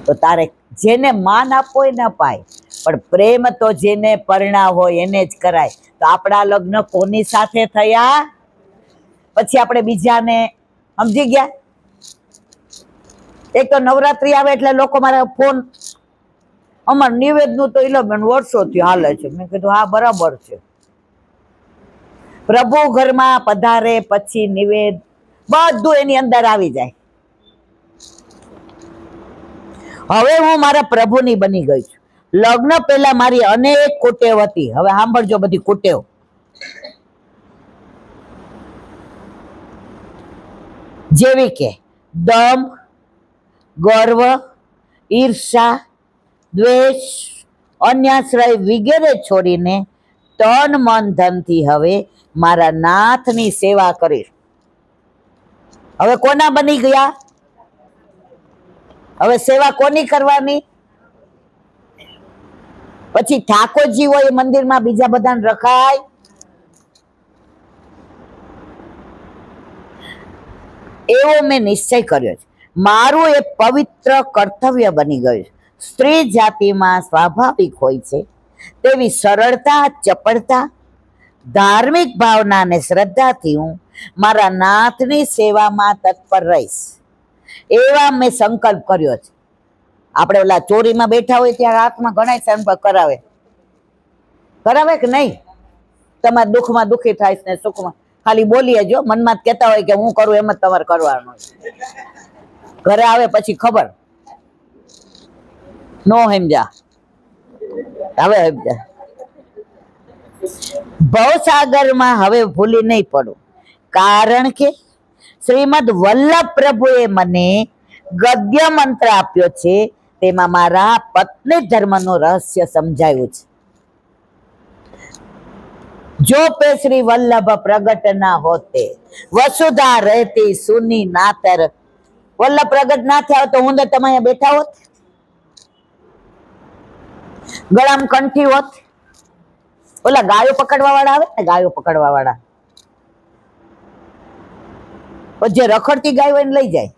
તો તારે જેને માન આપવો હોય ન પાય, પણ પ્રેમ તો જેને પરણા હોય એને જ કરાય. તો આપણા લગ્ન કોની સાથે થયા? પછી આપણે બીજાને સમજી ગયા. એક તો નવરાત્રી આવે એટલે લોકો મારા ફોન, અમાર નિવેદનું તો 11 વર્ષોથી હાલે છે. મેં કીધું હા બરાબર છે. પ્રભુ ઘરમાં પધારે પછી નિવેદ બધું એની અંદર આવી જાય. હવે હું મારા પ્રભુની બની ગઈ છું. લગ્ન પહેલા મારી અનેક કુટેવ હતી. હવે સાંભળજો બધી કુટેવ. જેવી કે દંભ, ગર્વ, ઈર્ષા, દ્વેષ, અન્યાશ્રય વગેરે છોડીને તન મન ધનથી હવે મારા નાથની સેવા કરીશ. હવે કોના બની ગયા? હવે સેવા કોની કરવાની? પછી ઠાકોરજી હોય એ મંદિરમાં બીજા બધાને રખાય? એવો મેં નિશ્ચય કર્યો છે. મારું એ પવિત્ર કર્તવ્ય બની ગયું. સ્ત્રી જાતિમાં સ્વાભાવિક હોય છે તેવી સરળતા, ચપળતા, ધાર્મિક ભાવના અને શ્રદ્ધાથી હું મારા નાથની સેવામાં તત્પર રહીશ. એવા મેં સંકલ્પ કર્યો છે. આપણે ઓલા ચોરીમાં બેઠા હોય ત્યાં હાથમાં ઘણા સંકલ્પ કરાવે કે નહીં? તમારે દુઃખમાં દુઃખી થાય ને સુખમાં ખાલી બોલીએ જો, મનમાં કહેતા હોય કે હું કરું એમ જ તમારે કરવાનું. ઘરે આવે પછી ખબર નો સમજા. હવે સમજા. ભવસાગરમાં હવે ભૂલી નહીં પડું, કારણ કે શ્રીમદ વલ્લભ પ્રભુએ મને ગદ્ય મંત્ર આપ્યો છે. તેમાં મારા પત્ની ધર્મનું રહસ્ય સમજાયું છે. જો પે શ્રી વલ્લભ પ્રગટ ના હોતે વસુધા રહેતી સુની નાતર. વલ્લભ પ્રગટ ના થયા તો હું તમે અહીંયા બેઠા હોત, ગળામાં કંઠી હોત. ઓલા ગાયો પકડવા વાળા આવે ને, ગાયો પકડવા વાળા, જે રખડતી ગાય હોય ને લઈ જાય.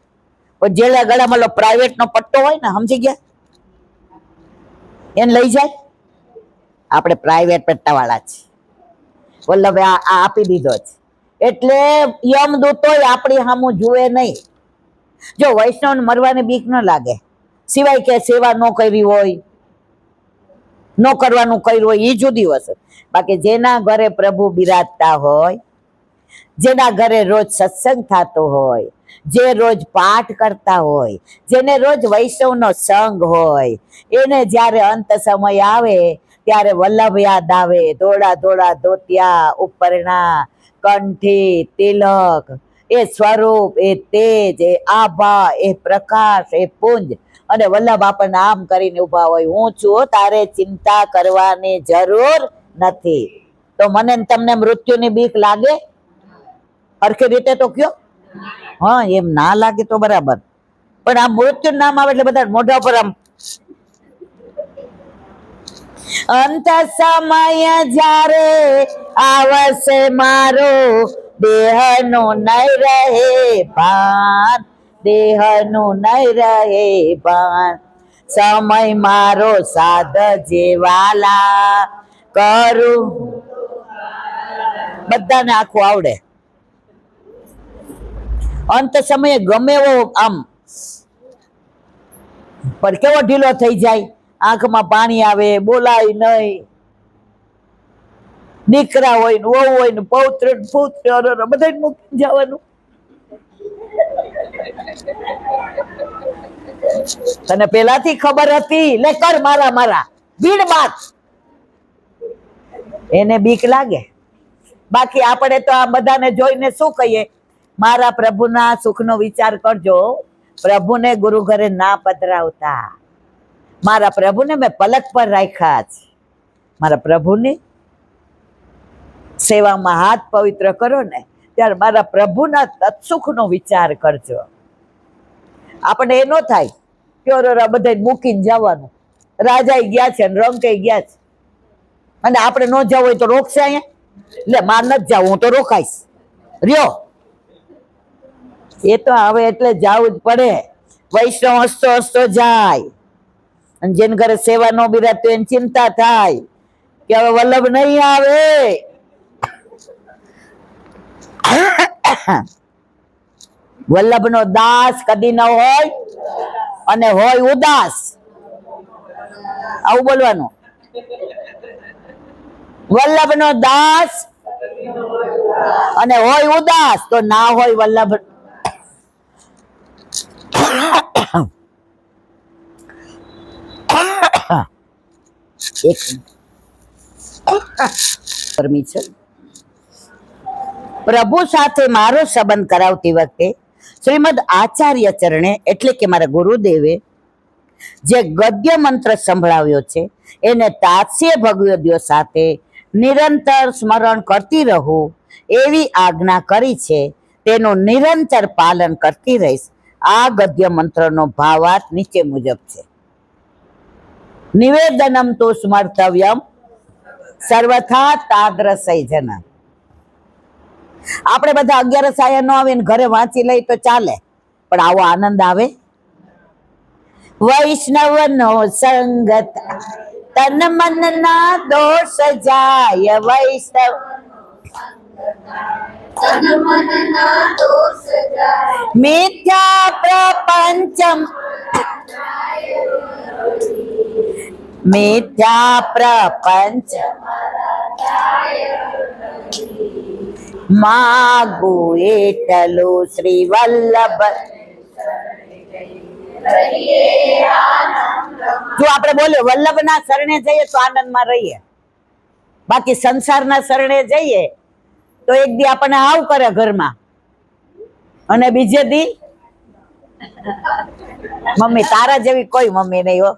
પણ જેલા ગળામાં પ્રાઇવેટ નો પટ્ટો હોય ને, સમજી ગયા, એને લઈ જાય. આપણે પ્રાઇવેટ પટ્ટા વાળા છે. વલ્લભે આ આપી દીધો છે. એટલે યમદૂતો આપણી સામું જુએ નહીં. જો વૈષ્ણવ મરવાની બીક ન લાગે, સિવાય કે સેવા ન કરી હોય, ન કરવાનું કર્યું હોય એ જુદી વસ્તુ. બાકી જેના ઘરે પ્રભુ બિરાજતા હોય, જેના ઘરે રોજ સત્સંગ થતો હોય, જે રોજ પાઠ કરતા હોય, જેને રોજ વૈષ્ણવનો સંગ હોય, એને જ્યારે અંત સમય આવે ત્યારે વલ્લભ યાદ આવે. ધોળા ધોળા ધોતિયા, ઉપરણા, કંઠી, તિલક, એ સ્વરૂપ, એ તેજ, એ આભા, એ પ્રકાશ, એ પુંજ, અને વલ્લભ આપણને આમ કરીને ઉભા હોય, હું છું, તારે ચિંતા કરવાની જરૂર નથી. તો મને તમને મૃત્યુની બીક લાગે? હરખી રીતે તો કયો. હા, એમ ના લાગે તો બરાબર. પણ આ મૃત્યુ નામ આવે એટલે બધા મોઢા પર આમ. અંત સમય જ્યારે આવશે મારો, દેહનું નહીં રહે ભાન, દેહનું નહીં રહે ભાન. સમય મારો સાધ જેવાલા કરું. બધાને આખું આવડે. અંત સમયે ગમે એવો આમ, પણ કેવો ઢીલો થઈ જાય, આંખમાં પાણી આવે, બોલાય નહીં. દીકરા હોય ને વહુ હોય ને પૌત્ર પુત્ર બધા મૂકી જવાનું. તને પેલાથી ખબર હતી? લે કર મારા મારા ભીડ બાત. એને બીક લાગે. બાકી આપણે તો આ બધાને જોઈને શું કહીએ? મારા પ્રભુના સુખનો વિચાર કરજો. પ્રભુને ગુરુ ઘરે ના પધરાવતા. મારા પ્રભુને મેં પલક પર રાખ્યા છે. મારા પ્રભુને સેવામાં હાથ પવિત્ર કરો ને ત્યારે મારા પ્રભુના તત્સુખનો વિચાર કરજો. આપણે એ ન થાય કે બધા મૂકીને જવાનું. રાજા ગયા છે ને રંકે ગયા છે, અને આપણે ન જવું હોય તો રોકશે અહીંયા? એટલે માર નથી જવું, હું તો રોકાઈશ. રહ્યો એ તો હવે એટલે જવું જ પડે. વૈષ્ણવ હસતો હસતો જાય, અને જેને ઘરે સેવા ન બિરાજતો એની ચિંતા થાય કે હવે વલ્લભ નહીં આવે. વલ્લભ નો દાસ કદી ન હોય, અને હોય ઉદાસ. આવું બોલવાનું. વલ્લભ નો દાસ અને હોય ઉદાસ, તો ના હોય વલ્લભ. પ્રભુ સાથે મારો સંબંધ કરાવતી વખતે શ્રીમદ આચાર્ય ચરણે એટલે કે મારા ગુરુદેવે જે ગદ્ય મંત્ર સંભળાવ્યો છે એને તાત્સ્ય ભગવદ્યો સાથે નિરંતર સ્મરણ કરતી રહું એવી આજ્ઞા કરી છે. તેનું નિરંતર પાલન કરતી રહીશ. આ ગદ્ય મંત્રનો ભાવાર્થ નીચે મુજબ છે. નિવેદનમ તો સ્મર્તવ્યમ સર્વથા તાદ્રસૈજન. આપણે બધા 11 આયા ન આવે ને ઘરે વાંચી લઈ તો ચાલે, પણ આવો આનંદ આવે? વૈષ્ણવનો સંગત તન મન ના દોષ જાય. વૈષ્ણવ મિથ્યા પ્રપંચમ મિથ્યા પ્રપંચ માગુ એટલું શ્રી વલ્લભ. જો આપણે બોલ્યો વલ્લભના શરણે જઈએ તો આનંદમાં રહીએ, બાકી સંસારના શરણે જઈએ તો એક દી આપણને આવ કરે ઘરમાં અને બીજે દી મમ્મી તારા જેવી કોઈ મમ્મી નહીં હો.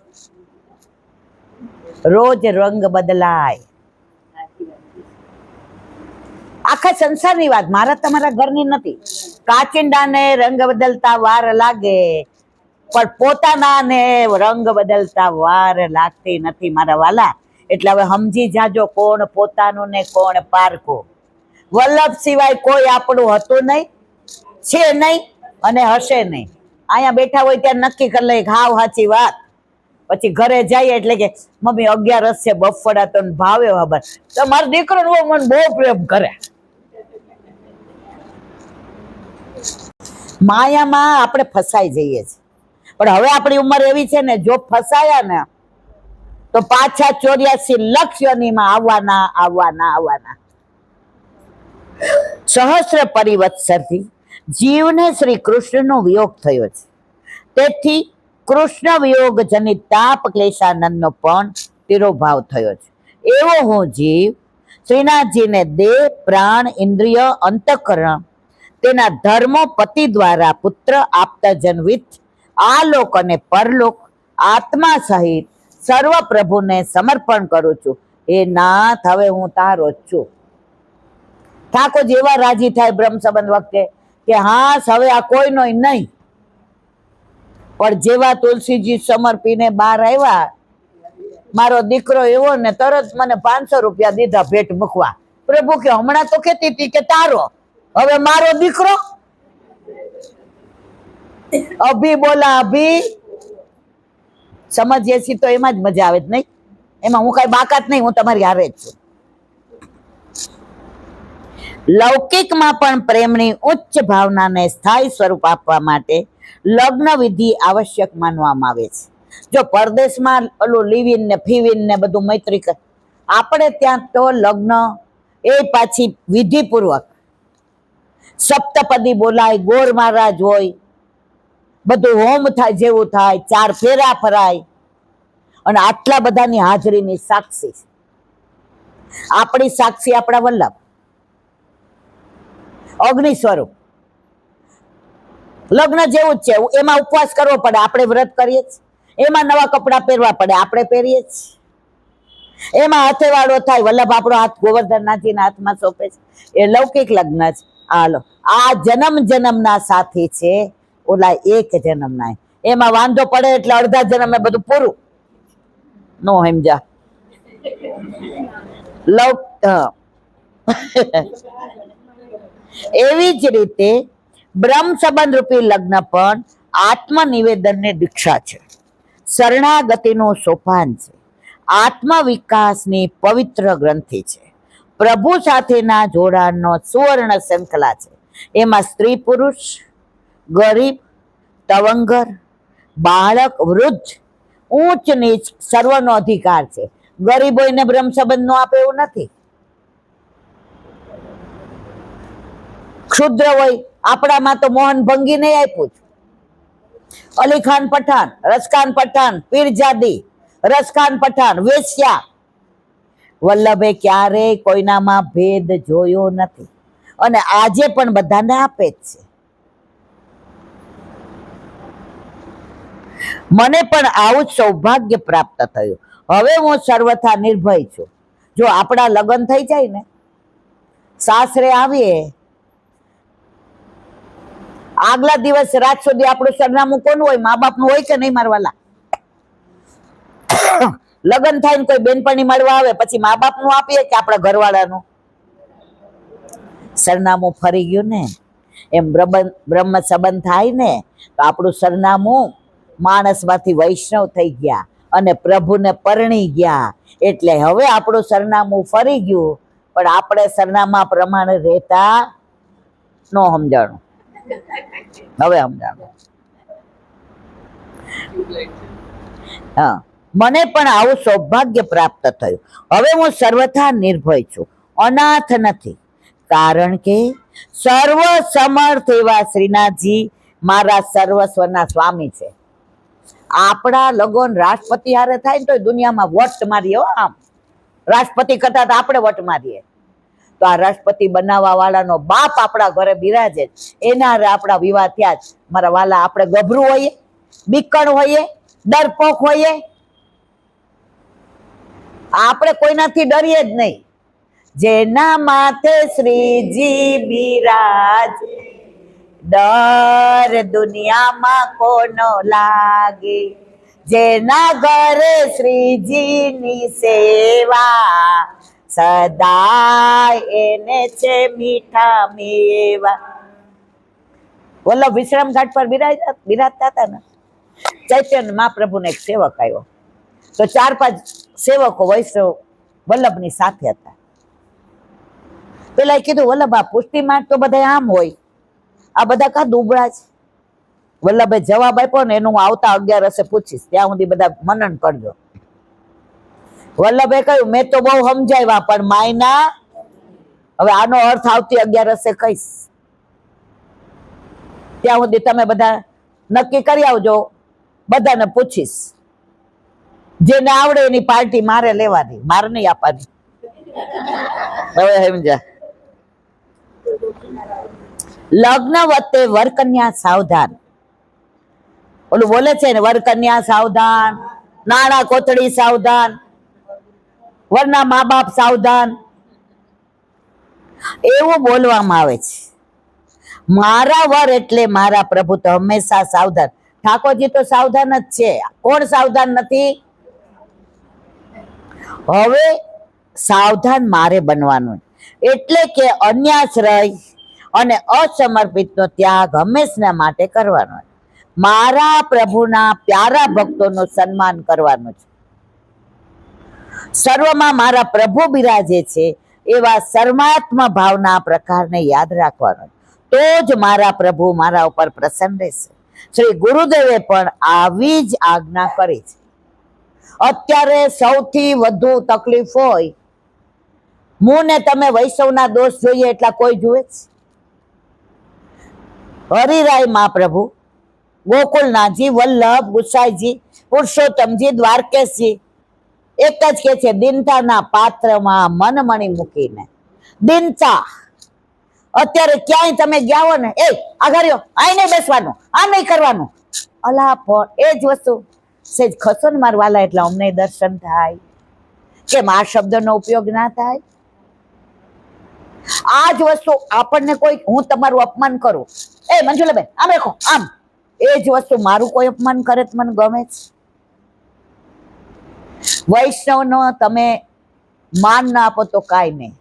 રોજ રંગ બદલાય. આખા સંસારની વાત, મારા તમારા ઘરની નથી. કાચિંડાને રંગ બદલતા વાર લાગે, પણ પોતાનાને રંગ બદલતા વાર લાગતી નથી મારા વાલા. એટલે હવે સમજી જાજો કોણ પોતાનું ને કોણ પારકું. વલ્લભ સિવાય કોઈ આપણું હતું નહીં, છે નહીં અને હશે નહીં. અહીંયા બેઠા હોય ત્યાં નક્કી કરી લઈએ હાવ સાચી વાત. પછી ઘરે જઈએ એટલે કે મમ્મી 11 છે બફળા તો ભાવે ખબર. તો મારો દીકરો મને બહુ પ્રેમ કરે. માયામાં આપણે ફસાઈ જઈએ છીએ. પણ હવે આપણી ઉંમર એવી છે ને, જો ફસાયા ને તો પાછા 84 લક્ષ યોનિમાં આવવાના. સહસ્ર પરિવત્સરથી જીવને શ્રી કૃષ્ણનો વિયોગ થયો છે. તેથી કૃષ્ણ વિયોગ જનિત તાપ ક્લેશાનંદનો પણ તિરોભાવ થયો છે. એવો હું જીવ શ્રીનાથજીને દેહ, પ્રાણ, ઇન્દ્રિય, અંતઃકરણ તેના ધર્મો પતિ દ્વારા પુત્ર આપતજન વિથ આલોક અને પરલોક આત્મા સહિત સર્વ પ્રભુને સમર્પણ કરું છું. એ નાથ હવે હું તારો જ છું. ઠાકોર જેવા રાજી થાય બ્રહ્મ સંબંધ વખતે કે હા હવે આ કોઈનો નહીં. પણ જેવા તુલસીજી સમર્પીને બહાર આવ્યા, મારો દીકરો એવો ને તરત મને 500 રૂપિયા દીધા ભેટ મૂકવા. પ્રભુ કે હમણાં તો કહેતી હતી કે તારો, હવે મારો દીકરો. અભી બોલા અભી. સમજીએ છીએ તો એમાં જ મજા આવે જ નહીં. એમાં હું કઈ બાકાત નહીં, હું તમારી હારે જ છું. લૌકિકમાં પણ પ્રેમની ઉચ્ચ ભાવનાને સ્થાયી સ્વરૂપ આપવા માટે લગ્ન વિધિ આવશ્યક માનવામાં આવે છે. જો પરદેશમાં ઓલું લિવિન ને ફીવિન ને બધું મૈત્રી કરે, આપણે ત્યાં તો લગ્ન એ પાછી વિધિપૂર્વક સપ્તપદી બોલાય, ગોર મહારાજ હોય, બધું હોમ થાય જેવું થાય, 4 ફેરા ફરાય અને આટલા બધાની હાજરીની સાક્ષી. આપણી સાક્ષી આપણા વલ્લભ અગ્નિ સ્વરૂપ. લગ્ન જેવું જ છે. એમાં ઉપવાસ કરવો પડે, આપણે વ્રત કરીએ છીએ. એમાં નવા કપડા પહેરવા પડે, આપણે પહેરીએ છીએ. એમાં હથેવાળો થાય, વલ્લભ આપણો હાથ ગોવર્ધનનાથજીના હાથમાં સોંપે છે. એ લૌકિક લગ્ન છે. હાલો, આ જન્મ જન્મના સાથી છે, ઓલા એક જન્મના. એમાં વાંધો પડે એટલે અડધા જન્મે બધું પૂરું. નો સમજા એવી જ રીતે બ્રહ્મ સંબંધ રૂપી લગ્ન પણ આત્મનિવેદનની દીક્ષા છે, શરણાગતિનું સોપાન છે, આત્મ વિકાસની પવિત્ર ગ્રંથિ છે, પ્રભુ સાથેના જોડાણનો સુવર્ણ શૃંખલા છે. એમાં સ્ત્રી પુરુષ, ગરીબ, તવંગર, બાળક, વૃદ્ધ, ઊંચ નીચ સર્વનો અધિકાર છે. ગરીબોને બ્રહ્મ સંબંધ નો આપે એવું નથી. ક્ષુદ્ર હોય, આપણામાં તો મોહન ભંગી નહીં આપ્યું. અલી ખાન પઠાણ, રસખાન પઠાણ, પીરજાદી, રસખાન પઠાણ, વેશ્યા. વલ્લભે ક્યારેય કોઈનામાં ભેદ જોયો નથી અને આજે પણ બધાને આપે જ છે. મને પણ આવું જ સૌભાગ્ય પ્રાપ્ત થયું. હવે હું સર્વથા નિર્ભય છું. જો આપણા લગ્ન થઈ જાય ને, સાસરે આવીએ, આગલા દિવસ રાત સુધી આપણું સરનામું કોનું હોય? મા બાપનું હોય કે નહીં? મારવાલા લગ્ન થાય ને કોઈ બેનપણી મળવા આવે, પછી મા બાપનું આપીએ કે આપણા ઘરવાળાનું? સરનામું ફરી ગયું ને. એમ બ્રહ્મ સંબંધ થાય ને તો આપણું સરનામું માણસમાંથી વૈષ્ણવ થઈ ગયા અને પ્રભુને પરણી ગયા. એટલે હવે આપણું સરનામું ફરી ગયું, પણ આપણે સરનામા પ્રમાણે રહેતા ન સમજાણું. હવે સમજાણું. હા, મને પણ આવું સૌભાગ્ય પ્રાપ્ત થયું. હવે હું સર્વથા નિર્ભય છું, અનાથ નથી. કારણ કે સર્વ સમર્થ એવા શ્રીનાથજી મારા સર્વસ્વના સ્વામી છે. આપણા લગ્ન રાષ્ટ્રપતિ હારે થાય ને તો દુનિયામાં વટ મારીએ. આમ રાષ્ટ્રપતિ કરતા તો આપણે વટ મારીએ. તો આ રાષ્ટ્રપતિ બનાવવા વાળાનો બાપ આપણા ઘરે બિરાજે, એના હારે આપણા વિવાહ થયા જ. મારા વાલા, આપણે ગભરું હોઈએ, બીકણ હોઈએ, ડરપોક હોઈએ? આપણે કોઈનાથી ડરીએ જ નહીં. જેના માથે શ્રીજી બિરાજ, ડર દુનિયામાં કોનો લાગે. જેના ઘરે શ્રીજીની સેવા, સદાય એને છે મીઠા મેવા. વલ્લભ વિશ્રામ ઘાટ પર બિરાજતા હતા ને, ચૈતન્ય મહાપ્રભુને એક સેવક આવ્યો, તો 4-5 સેવકો વૈષ્ણવ વલ્લભની સાથે હતા. પેલા કીધું, વલ્લભ આ પુષ્ટિ માર્ગ તો બધા આમ હોય, આ બધા કા દુબળા છે? વલ્લભે જવાબ આપ્યો ને, એનું હું આવતા 11 પૂછીશ, ત્યાં સુધી બધા મનન કરજો. વલ્લભે કહ્યું, મેં તો બહુ સમજાવ્યા, પણ માયના હવે આનો અર્થ આવતી 11 કહીશ. ત્યાં સુધી તમે બધા નક્કી કરી આવજો, બધાને પૂછીશ. જેને આવડે એની પાર્ટી મારે લેવાની, મારે નહીં આપવાની. હવે સમજ્યા? લગ્ન વચ્ચે વરકન્યા સાવધાન. ઓલું બોલે છે ને, વરકન્યા સાવધાન, નાણા કોથળી સાવધાન, વરના મા બાપ સાવધાન, એવું બોલવામાં આવે છે. મારા વર એટલે મારા પ્રભુ તો હંમેશા સાવધાન. ઠાકોરજી તો સાવધાન જ છે. કોણ સાવધાન નથી? હવે સાવધાન મારે બનવાનું, એટલે કે અન્યાશ્રય અને અસમર્પિતનો ત્યાગ હંમેશના માટે કરવાનો. મારા પ્રભુના પ્યારા ભક્તોનું સન્માન કરવાનું છે. સર્વમાં મારા પ્રભુ બિરાજે છે એવા સર્વાત્મા ભાવના પ્રકારને યાદ રાખવાનો, તો જ મારા પ્રભુ મારા ઉપર પ્રસન્ન રહેશે. શ્રી ગુરુદેવે પણ આવી જ આજ્ઞા કરી છે. અત્યારે સૌથી વધુ તકલીફ હોય, હું ને તમે વૈષ્ણવના દોષ જોઈએ એટલા કોઈ જુએ છે? હરિરાય મહાપ્રભુ, ગોકુલનાથજી, વલ્લભ, ગુસાઈજી, પુરુષોત્તમજી, દ્વારકેશજી એક જ કે છે, દિનતાના પાત્રમાં મનમણી મૂકીને. દિનતા અત્યારે ક્યાંય તમે ગયા હો ને, એ આઘાર્યો, આ નહીં બેસવાનું, આ નહીં કરવાનું, અલા પણ એ જ વસ્તુ સેજ ખસો ને મારા વાલા, એટલે અમને દર્શન થાય. કેમ આ શબ્દનો ઉપયોગ ના થાય? આ જ વસ્તુ આપણને કોઈ, હું તમારું અપમાન કરું, એ મંજુલાબેન આમ રાખો, આમ, એ જ વસ્તુ મારું કોઈ અપમાન કરે તો મને ગમે છે. વૈષ્ણવનો તમે માન ના આપો તો કાંઈ નહીં,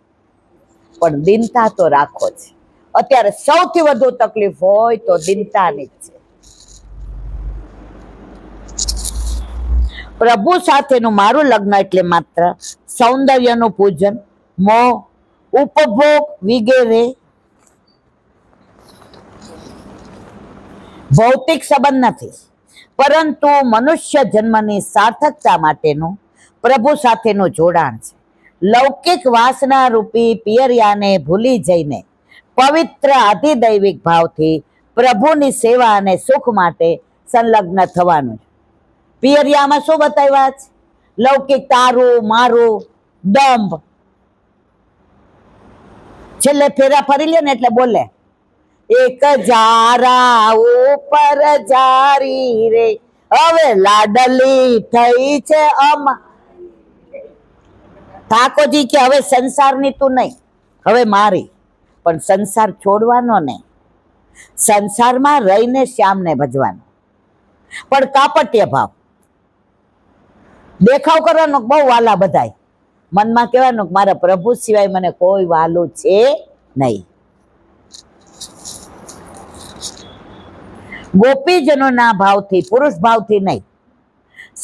પણ દિનતા તો રાખો છે. અત્યારે સૌથી વધુ તકલીફ હોય તો દિનતાની જ છે. પ્રભુ સાથેનું મારું લગ્ન એટલે માત્ર સૌંદર્યનું પૂજન, મોહ, ઉપભોગ વગેરે ભૌતિક સંબંધ નથી, પરંતુ મનુષ્ય જન્મની સાર્થકતા માટેનું પ્રભુ સાથેનું જોડાણ છે. લૌકિક વાસના રૂપી પિયરિયાને ભૂલી જઈને પવિત્ર આધિદૈવિક ભાવથી પ્રભુની સેવા અને સુખ માટે સંલગ્ન થવાનું છે. પિયરિયામાં શું બતાવ્યા છે? લૌકિક તારું મારું દંભ. છેલ્લે ફેરા ફરી લે ને એટલે બોલે, એક જારા ઉપર જારી રે હવે લાડલી થઈ છે ઠાકોરજી કે હવે સંસારની તું નહીં, હવે મારી. પણ સંસાર છોડવાનો નહીં, સંસારમાં રહીને શ્યામને ભજવાનો. પણ કાપટ્ય ભાવ, દેખાવ કરવાનો બહુ વાલા બધાય, મનમાં કહેવાનું મારા પ્રભુ સિવાય મને કોઈ વાલું છે નહીં. ગોપીજનોના ભાવથી, પુરુષ ભાવથી નહીં,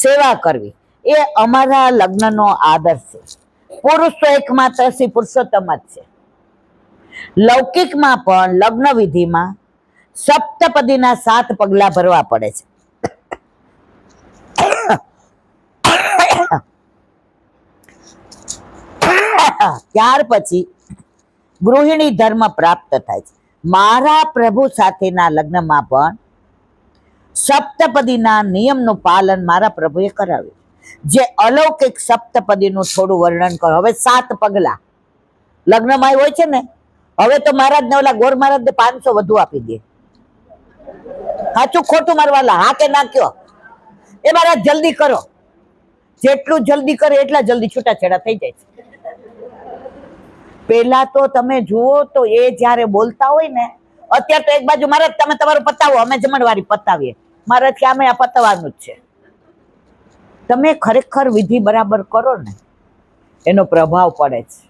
સેવા કરવી એ અમારા લગ્નનો આદર્શ છે. પુરુષ તો એકમાત્ર શ્રી પુરુષોત્તમ જ છે. લૌકિકમાં પણ લગ્ન વિધિમાં સપ્તપદીના 7 પગલા ભરવા પડે છે. ત્યાર પછી ગૃહિણી ધર્મ પ્રાપ્ત થાય છે. મારા પ્રભુ સાથેના લગ્નમાં પણ સપ્તપદીના નિયમનું પાલન મારા પ્રભુએ કરાવ્યું. જે અલૌકિક સપ્તપદીનું થોડું વર્ણન કરો. હવે 7 પગલા લગ્નમાં હોય છે ને, હવે તો મહારાજ ને ઓલા ગોર મહારાજ ને 500 વધુ આપી દે. સાચું ખોટું મારવાલા, હા કે ના કયો? એ મહારાજ જલ્દી કરો, જેટલું જલ્દી કરે એટલા જલ્દી છૂટાછેડા થઈ જાય છે. પેલા તો તમે જુઓ તો એ જયારે બોલતા હોય ને, અત્યારે તો એક બાજુ મહારાજ તમે તમારું પતાવો, અમે જમણવારી પતાવીએ. મહારાજ કે અમે આ પતાવવાનું જ છે. તમે ખરેખર વિધિ બરાબર કરો ને, એનો પ્રભાવ પડે છે.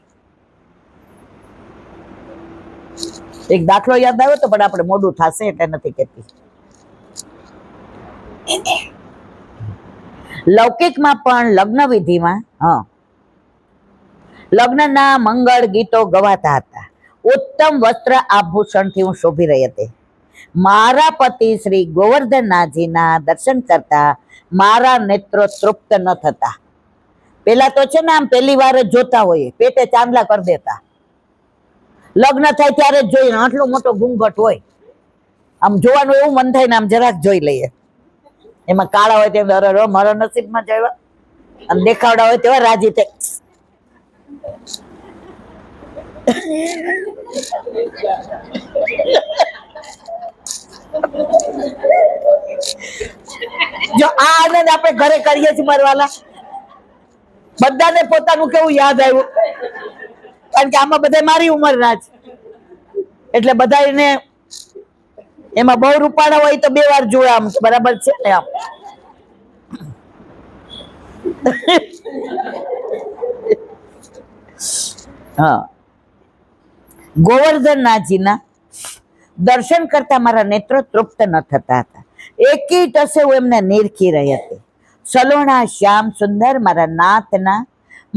એક દાખલો યાદ આવ્યો તો, પણ આપણે મોડું થશે એટલે નથી કહેતી. લૌકિકમાં પણ લગ્ન વિધિમાં લગ્નના મંગળ ગીતો ગવાતા હતા. ઉત્તમ વસ્ત્ર આભૂષણથી હું શોભી રહી હતી. મારા પતિ શ્રી ગોવર્ધનનાથજીના દર્શન કરતા મારા નેત્રો તૃપ્ત ન થતા. પેલા તો છે ને આમ પહેલી વાર જ જોતા હોઈએ, પેટે ચાંદલા કરી દેતા. લગ્ન થાય ત્યારે જ જોઈએ, આટલો મોટો ઘૂંઘટ હોય, આમ જોવાનું એવું મન થાય ને આમ જરાક જોઈ લઈએ. એમાં કાળા હોય તેમ મારા નસીબમાં જવા, અને દેખાવડા હોય તેવા રાજી થાય. જો આ આનંદ આપણે ઘરે કરીએ છીએ મારવાલા, બધાને પોતાનું કેવું યાદ આવ્યું, કારણ કે આમાં બધા મારી ઉંમરના છે, એટલે બધા એને એમાં બહુ રૂપાળા હોય તો 2 વાર જોયા, આમ બરાબર છે ને આમ. હા, ગોવર્ધનનાથજીના દર્શન કરતા મારા નેત્રો તૃપ્ત ન થતા હતા. એકી ટસે હું એમને નિરખી રહી હતી. સલોણા શ્યામ સુંદર મારા નાથના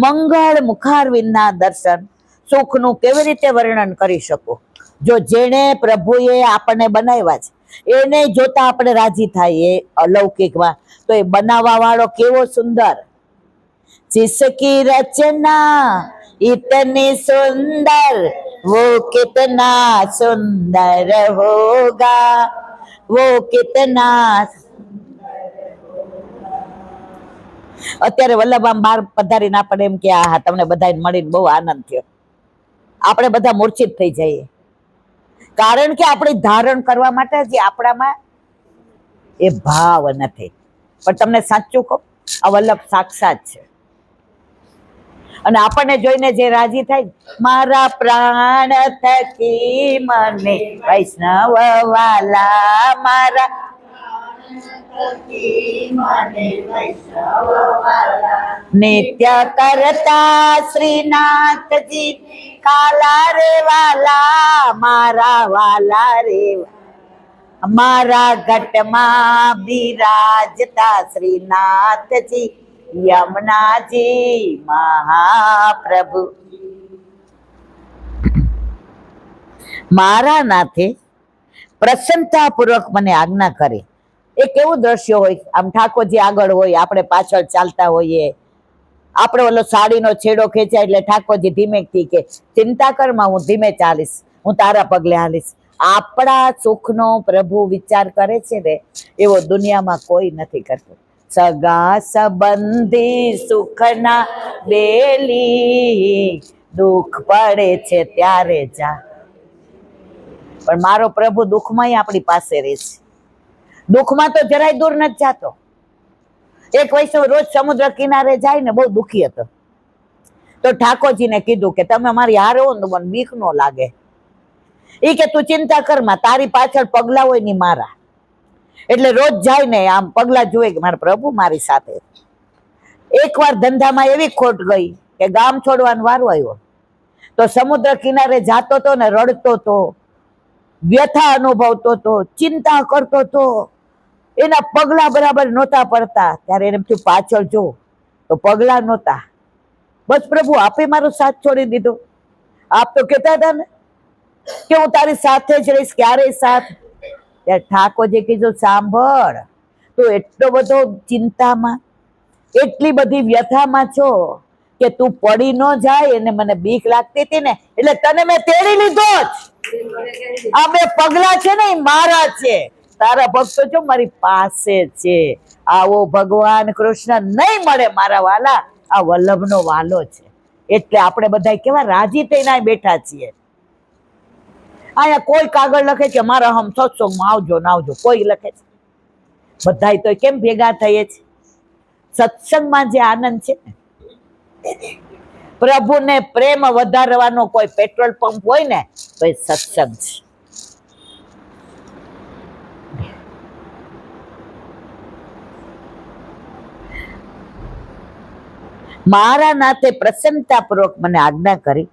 મંગળ મુખારવિંદના દર્શન સુખનું કેવી રીતે વર્ણન કરી શકું? જો જેણે પ્રભુએ આપણને બનાવ્યા છે એને જોતા આપણે રાજી થાય. એ અલૌકિકમાં તો એ બનાવવા વાળો કેવો સુંદર. जिसकी रचना इतनी सुंदर वो कितना सुंदर होगा, वो कितना. અત્યારે વલ્લભામ બહાર પધારીને આપણે એમ કે આ તમને બધાને મળીને બહુ આનંદ થયો. આપણે બધા મૂર્છિત થઈ જઈએ, કારણ કે આપણે ધારણ કરવા માટે જે આપણામાં એ ભાવ નથી. પણ તમને સાચું કહું, આ વલ્લભ સાક્ષાત છે. અને આપણને જોઈને જે રાજી થાય, મારા પ્રાણ થકી મને વૈષ્ણવ વાલા, મારા નિત્ય કરતા શ્રીનાથજી કાલા રે વાલા, મારા વાલા રે, મારા ઘટમાં બિરાજતા શ્રીનાથજી યમુનાજી મહાપ્રભુ. મારા નાથે પ્રસન્નતા પૂર્વક મને આજ્ઞા કરી. એ કેવું દ્રશ્ય હોય, આમ ઠાકોરજી આગળ હોય, આપણે પાછળ ચાલતા હોઈએ, આપણે ઓલો સાડીનો છેડો ખેંચાય એટલે ઠાકોરજી ધીમેથી કે ચિંતા કરમાં, હું ધીમે ચાલીશ, હું તારા પગલે હાલીશ. આપણા સુખનો પ્રભુ વિચાર કરે છે ને, એવો દુનિયામાં કોઈ નથી કરતો. સગા સંબંધી સુખના બેલી, દુઃખ પડે છે ત્યારે જા. પણ મારો પ્રભુ દુઃખમાં આપણી પાસે રહે છે. દુઃખમાં તો જરાય દૂર નથી જાતો. એક વૈષ્ણવ રોજ સમુદ્ર કિનારે જાય ને, બહુ દુખી હતો. તો ઠાકોરજીને કીધું કે તમે મારી હારે હો ને મને બીક નો લાગે. એ કે તું ચિંતા કરમાં, તારી પાછળ પગલા હોય ને મારા. એટલે રોજ જાય ને આમ પગલા જોવે કે મારા પ્રભુ મારી સાથે. એકવાર ધંધામાં એવી ખોટ ગઈ કે ગામ છોડવાનો વારો આવ્યો. તો સમુદ્ર કિનારે જાતો તો ને રડતો તો, વ્યથા અનુભવતો તો, ચિંતા કરતો તો, એના પગલા બરાબર નહોતા પડતા. ત્યારે એને થયું પાછળ જો, તો પગલા નહોતા. બસ પ્રભુ આપે મારો સાથ છોડી દીધો. આપ તો કહેતા હતા ને કે હું તારી સાથે જ રહીશ, ક્યારેય સાથ. ત્યારે ઠાકોરજી કીધું સાંભળ, તું એટલો બધો ચિંતામાં, એટલી બધી વ્યથામાં છો કે તું પડી ન જાય અને મને બીક લાગતી હતી ને, એટલે તને મેં તેડી લીધો જ. આ બે પગલા છે ને એ મારા છે, તારા ભક્તો જો મારી પાસે છે. આવો ભગવાન કૃષ્ણ નહીં મળે મારા વાલા, આ વલ્લભનો વાલો છે. એટલે આપણે બધા કેવા રાજી થઈને બેઠા છીએ. અહીંયા કોઈ કાગળ લખે કે મારા હમ સત્સંગમાં આવજો ને આવજો, કોઈ લખે છે? બધાય તો કેમ ભેગા થઈએ છે? સત્સંગમાં જે આનંદ છે ને, પ્રભુને પ્રેમ વધારવાનો કોઈ પેટ્રોલ પંપ હોય ને તો એ સત્સંગ છે. મારા નાથે પ્રસન્નતાપૂર્વક મને આજ્ઞા કરી,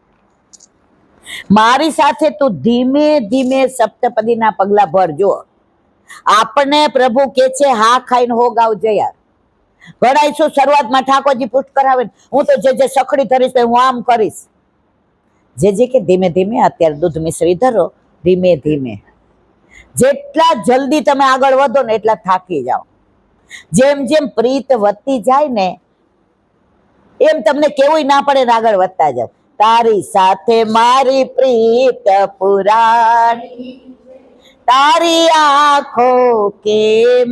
મારી સાથે તું ધીમે ધીમે સપ્તપદીના પગલા ભરજો. આપણને પ્રભુ કે છે હા ખાઈને હો ગાવ જયા. ઘણા શું શરૂઆતમાં ઠાકોરજી પુષ્ટ કરાવે, હું તો જે સખડી ધરીશ હું આમ કરીશ. જે કે ધીમે ધીમે, અત્યારે દૂધ મિશ્રી ધરો, ધીમે ધીમે. જેટલા જલ્દી તમે આગળ વધો ને એટલા થાકી જાઓ. જેમ જેમ પ્રીત વધતી જાય ને એમ તમને કેવું ના પડે ને આગળ વધતા જાવ. તારી સાથે મારી પ્રીત પુરાણી, તારી આંખો કેમ.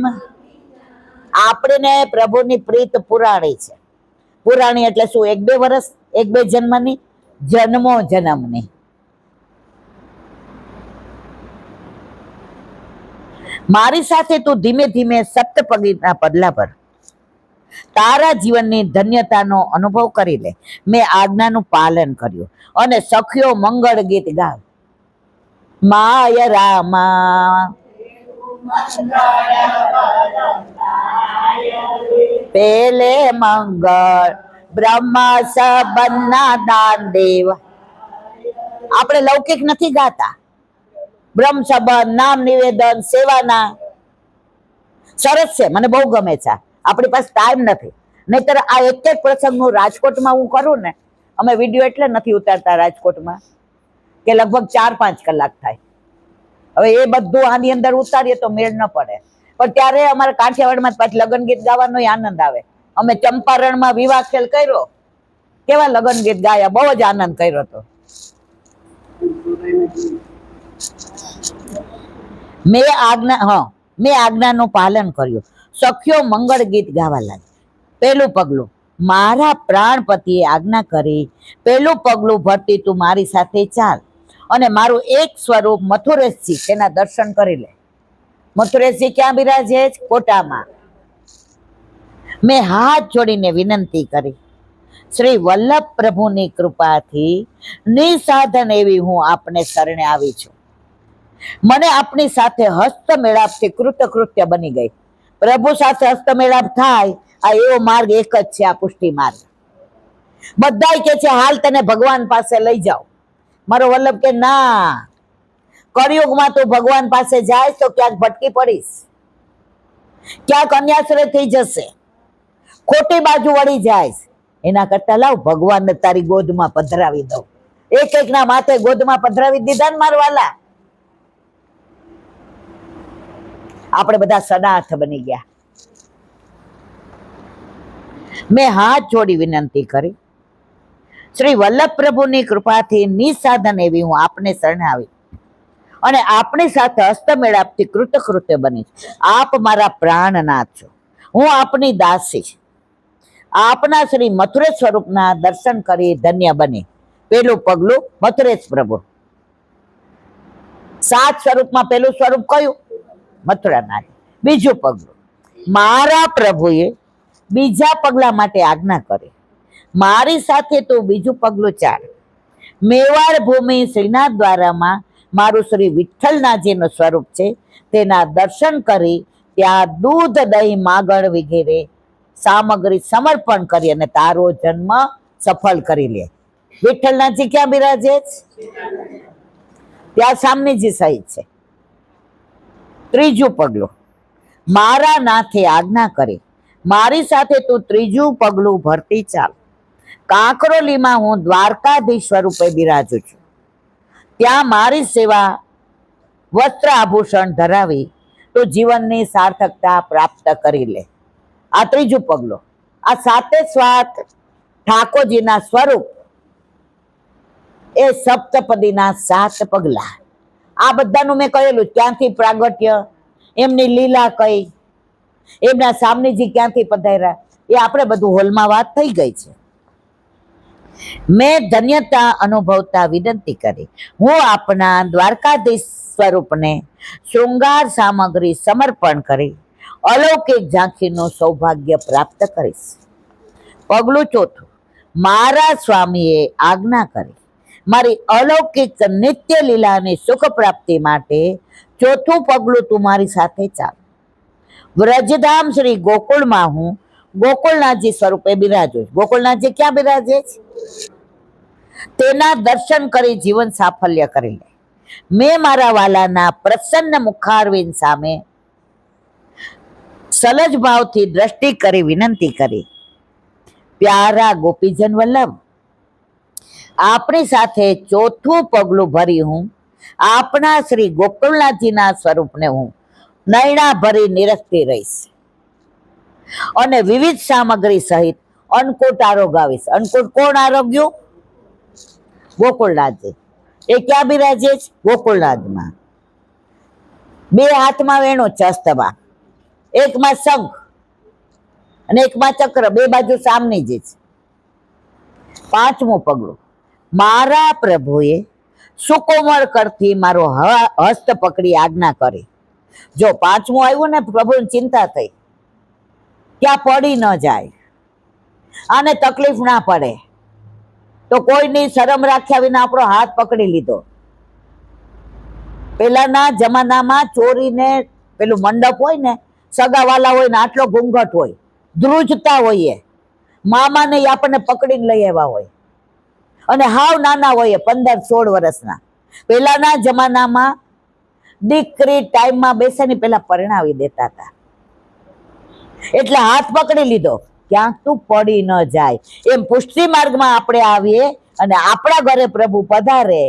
આપણે પ્રભુની પ્રીત પુરાણી છે. પુરાણી એટલે શું? 1-2 વર્ષ, 1-2 જન્મની, જન્મો જન્મની. મારી સાથે તું ધીમે ધીમે સપ્તપદીના પગલા પર તારા જીવનની ધન્યતાનો અનુભવ કરી લે. મેં આજ્ઞાનું પાલન કર્યું અને સખીઓ મંગળ ગીત ગાવ. માય રામા પેલે મંગળ બ્રહ્મા સબન્ના દાન દેવ. આપણે લૌકિક નથી ગાતા, બ્રહ્મ સંબંધ, નામ નિવેદન, સેવાના. સરસ છે, મને બહુ ગમે છે. આપણી પાસે ટાઈમ નથી, નહીતર આ એક એક પ્રસંગનું રાજકોટમાં હું કરું ને, અમે વિડીયો એટલે નથી ઉતારતા રાજકોટમાં કે લગભગ 4-5 કલાક થાય. હવે એ બધું આની અંદર ઉતારીએ તો મેળ ન પડે. પણ ત્યારે અમારે કાઠિયાવાડમાં પાછું લગ્ન ગીત ગાવાનો આનંદ આવે. અમે ચંપારણમાં વિવાહ ખેલ કર્યો, કેવા લગ્ન ગીત ગાયા, બહુ જ આનંદ કર્યો હતો. મેં આજ્ઞાનું પાલન કર્યું. સખીઓ મંગળ ગીત ગાવા લાગી. પહેલું પગલું, મારા પ્રાણપતિએ આજ્ઞા કરી, પહેલું પગલું ભરતી તું મારી સાથે ચાલ અને મારું એક સ્વરૂપ મથુરેશજી તેના દર્શન કરી લે. મથુરેશજી ક્યાં બિરાજે? કોટામાં. મેં હાથ જોડીને વિનંતી કરી, શ્રી વલ્લભ પ્રભુની કૃપાથી નિસાધન એવી હું આપને શરણે આવી છું. મને આપની સાથે હસ્તમેળાપથી કૃતકૃત્ય બની ગઈ. પ્રભુ સાથે હસ્તમેળાપ થાય, આ એવો માર્ગ એક જ છે, આ પુષ્ટિ માર્ગ. બધાય કે છે હાલ તને ભગવાન પાસે લઈ જાઓ. મારો વલ્લભ કે ના, કળિયુગમાં તું ભગવાન પાસે જાય તો ક્યાંક ભટકી પડીશ, ક્યાંક અન્યાશ્રય થઈ જશે, ખોટી બાજુ વળી જાય. એના કરતા લાવ ભગવાનને તારી ગોદમાં પધરાવી દઉં. એક એક ના માથે ગોદમાં પધરાવી દીધા ને મારા વાલા. આપણે બધા સનાથ બની ગયા. મેં હાથ જોડી વિનંતી કરી, શ્રી વલ્લભ પ્રભુની કૃપાથી નિસાધન એવી હું આપને શરણે આવી અને આપણી સાથે હસ્તમેળાપથી કૃતકૃત્ય બની. આપ મારા પ્રાણનાથ છો, હું આપની દાસી. આપના શ્રી મથુરેશ સ્વરૂપના દર્શન કરી ધન્ય બની. પેલું પગલું મથુરેશ પ્રભુ. 7 સ્વરૂપમાં પેલું સ્વરૂપ કયું? મથુરાનાથ. બીજું પગલું, મારા પ્રભુએ બીજા પગલા માટે આજ્ઞા કરે. મારી સાથે તું બીજું પગલું ચાલ. મેવાડ ભૂમિ શ્રીનાથ દ્વારામાં મારું શ્રી વિઠ્ઠલનાથજીનું સ્વરૂપ છે, તેના દર્શન કરી ત્યાં દૂધ, દહીં, માગણ વગેરે સામગ્રી સમર્પણ કરી અને તારો જન્મ સફળ કરી લે. વિઠ્ઠલનાથજી ક્યાં બિરાજે છે? ત્યાં સામનેજી સહિત છે. ત્રીજું પગલું, મારા નાથે આજ્ઞા કરે, મારી સાથે તું ત્રીજું પગલું ભરતી ચાલ. કાંકરોલીમાં હું દ્વારકાધીશ સ્વરૂપે બિરાજું છું. ત્યાં મારી સેવા વસ્ત્ર આભૂષણ ધરાવી તો જીવનની સાર્થકતા પ્રાપ્ત કરી લે. આ ત્રીજું પગલું. આ સાતે સ્વાત ઠાકોરજીના સ્વરૂપ એ સપ્તપદીના 7 પગલા. આ બધાનું મેં કહેલું, ક્યાંથી પ્રાગટ્ય, એમની લીલા કઈ, એમના સામનેજી ક્યાંથી પધાર્યા, એ આપણે બધું હોલમાં વાત થઈ ગઈ છે. મેં ધન્યતા અનુભવતા વિનંતી કરી, હું આપના દ્વારકાધીશ સ્વરૂપને શૃંગાર સામગ્રી સમર્પણ કરી અલૌકિક ઝાંખીનું સૌભાગ્ય પ્રાપ્ત કરીશ. પગલું ચોથું, મારા સ્વામીએ આજ્ઞા કરી મારી અલૌકિક નિત્ય લીલાની સુખ પ્રાપ્તિ માટે ચોથું પગલું તું મારી સાથે ચાલ. વ્રજધામ શ્રી ગોકુળમાં હું ગોકુળનાથજી સ્વરૂપે બિરાજું. ગોકુળનાથજી ક્યાં બિરાજે છે? તેના દર્શન કરી જીવન સાફલ્ય કરી લે. મેં મારા વાલાના પ્રસન્ન મુખારવિંદ સામે સલજ ભાવથી દ્રષ્ટિ કરી વિનંતી કરી, પ્યારા ગોપીજન વલ્લભ, આપણી સાથે ચોથું પગલું ભરી હું આપણા શ્રી ગોકુળનાથજીના સ્વરૂપને હું નૈણા ભરી નિરખતી રહીશ અને વિવિધ સામગ્રી સહિત અન્નકૂટ આરોગાવીશ. અન્નકૂટ કોણ આરોગ્યું? ગોકુળનાથજી. એ ક્યાં બિરાજે છે? ગોકુળનાથમાં. 2 હાથમાં વેણો છે હસ્તમાં, એકમાં શંખ અને એકમાં ચક્ર, 2 બાજુ સામની જ છે. 5મું પગલું, મારા પ્રભુએ સુકોમળ કરથી મારો હસ્ત પકડી આજ્ઞા કરી. જો 5મું આવ્યું ને, પ્રભુને ચિંતા થઈ, ત્યાં પડી ન જાય, આને તકલીફ ના પડે, તો કોઈની શરમ રાખ્યા વિના આપણો હાથ પકડી લીધો. પેલાના જમાનામાં ચોરીને પેલું મંડપ હોય ને, સગાવાલા હોય ને, આટલો ઘૂંઘટ હોય, ધ્રુજતા હોઈએ, મામાને આપણને પકડીને લઈ આવ્યા હોય, અને હાવ નાના હોઈએ, 15-16 વર્ષના. પેલાના જમાનામાં દીકરી ટાઈમમાં બેસીને પેલા પરણાવી દેતા હતા. એટલે હાથ પકડી લીધો, ક્યાંક તું પડી ન જાય. એમ પુષ્ટિ માર્ગમાં આપણે આવીએ અને આપણા ઘરે પ્રભુ પધારે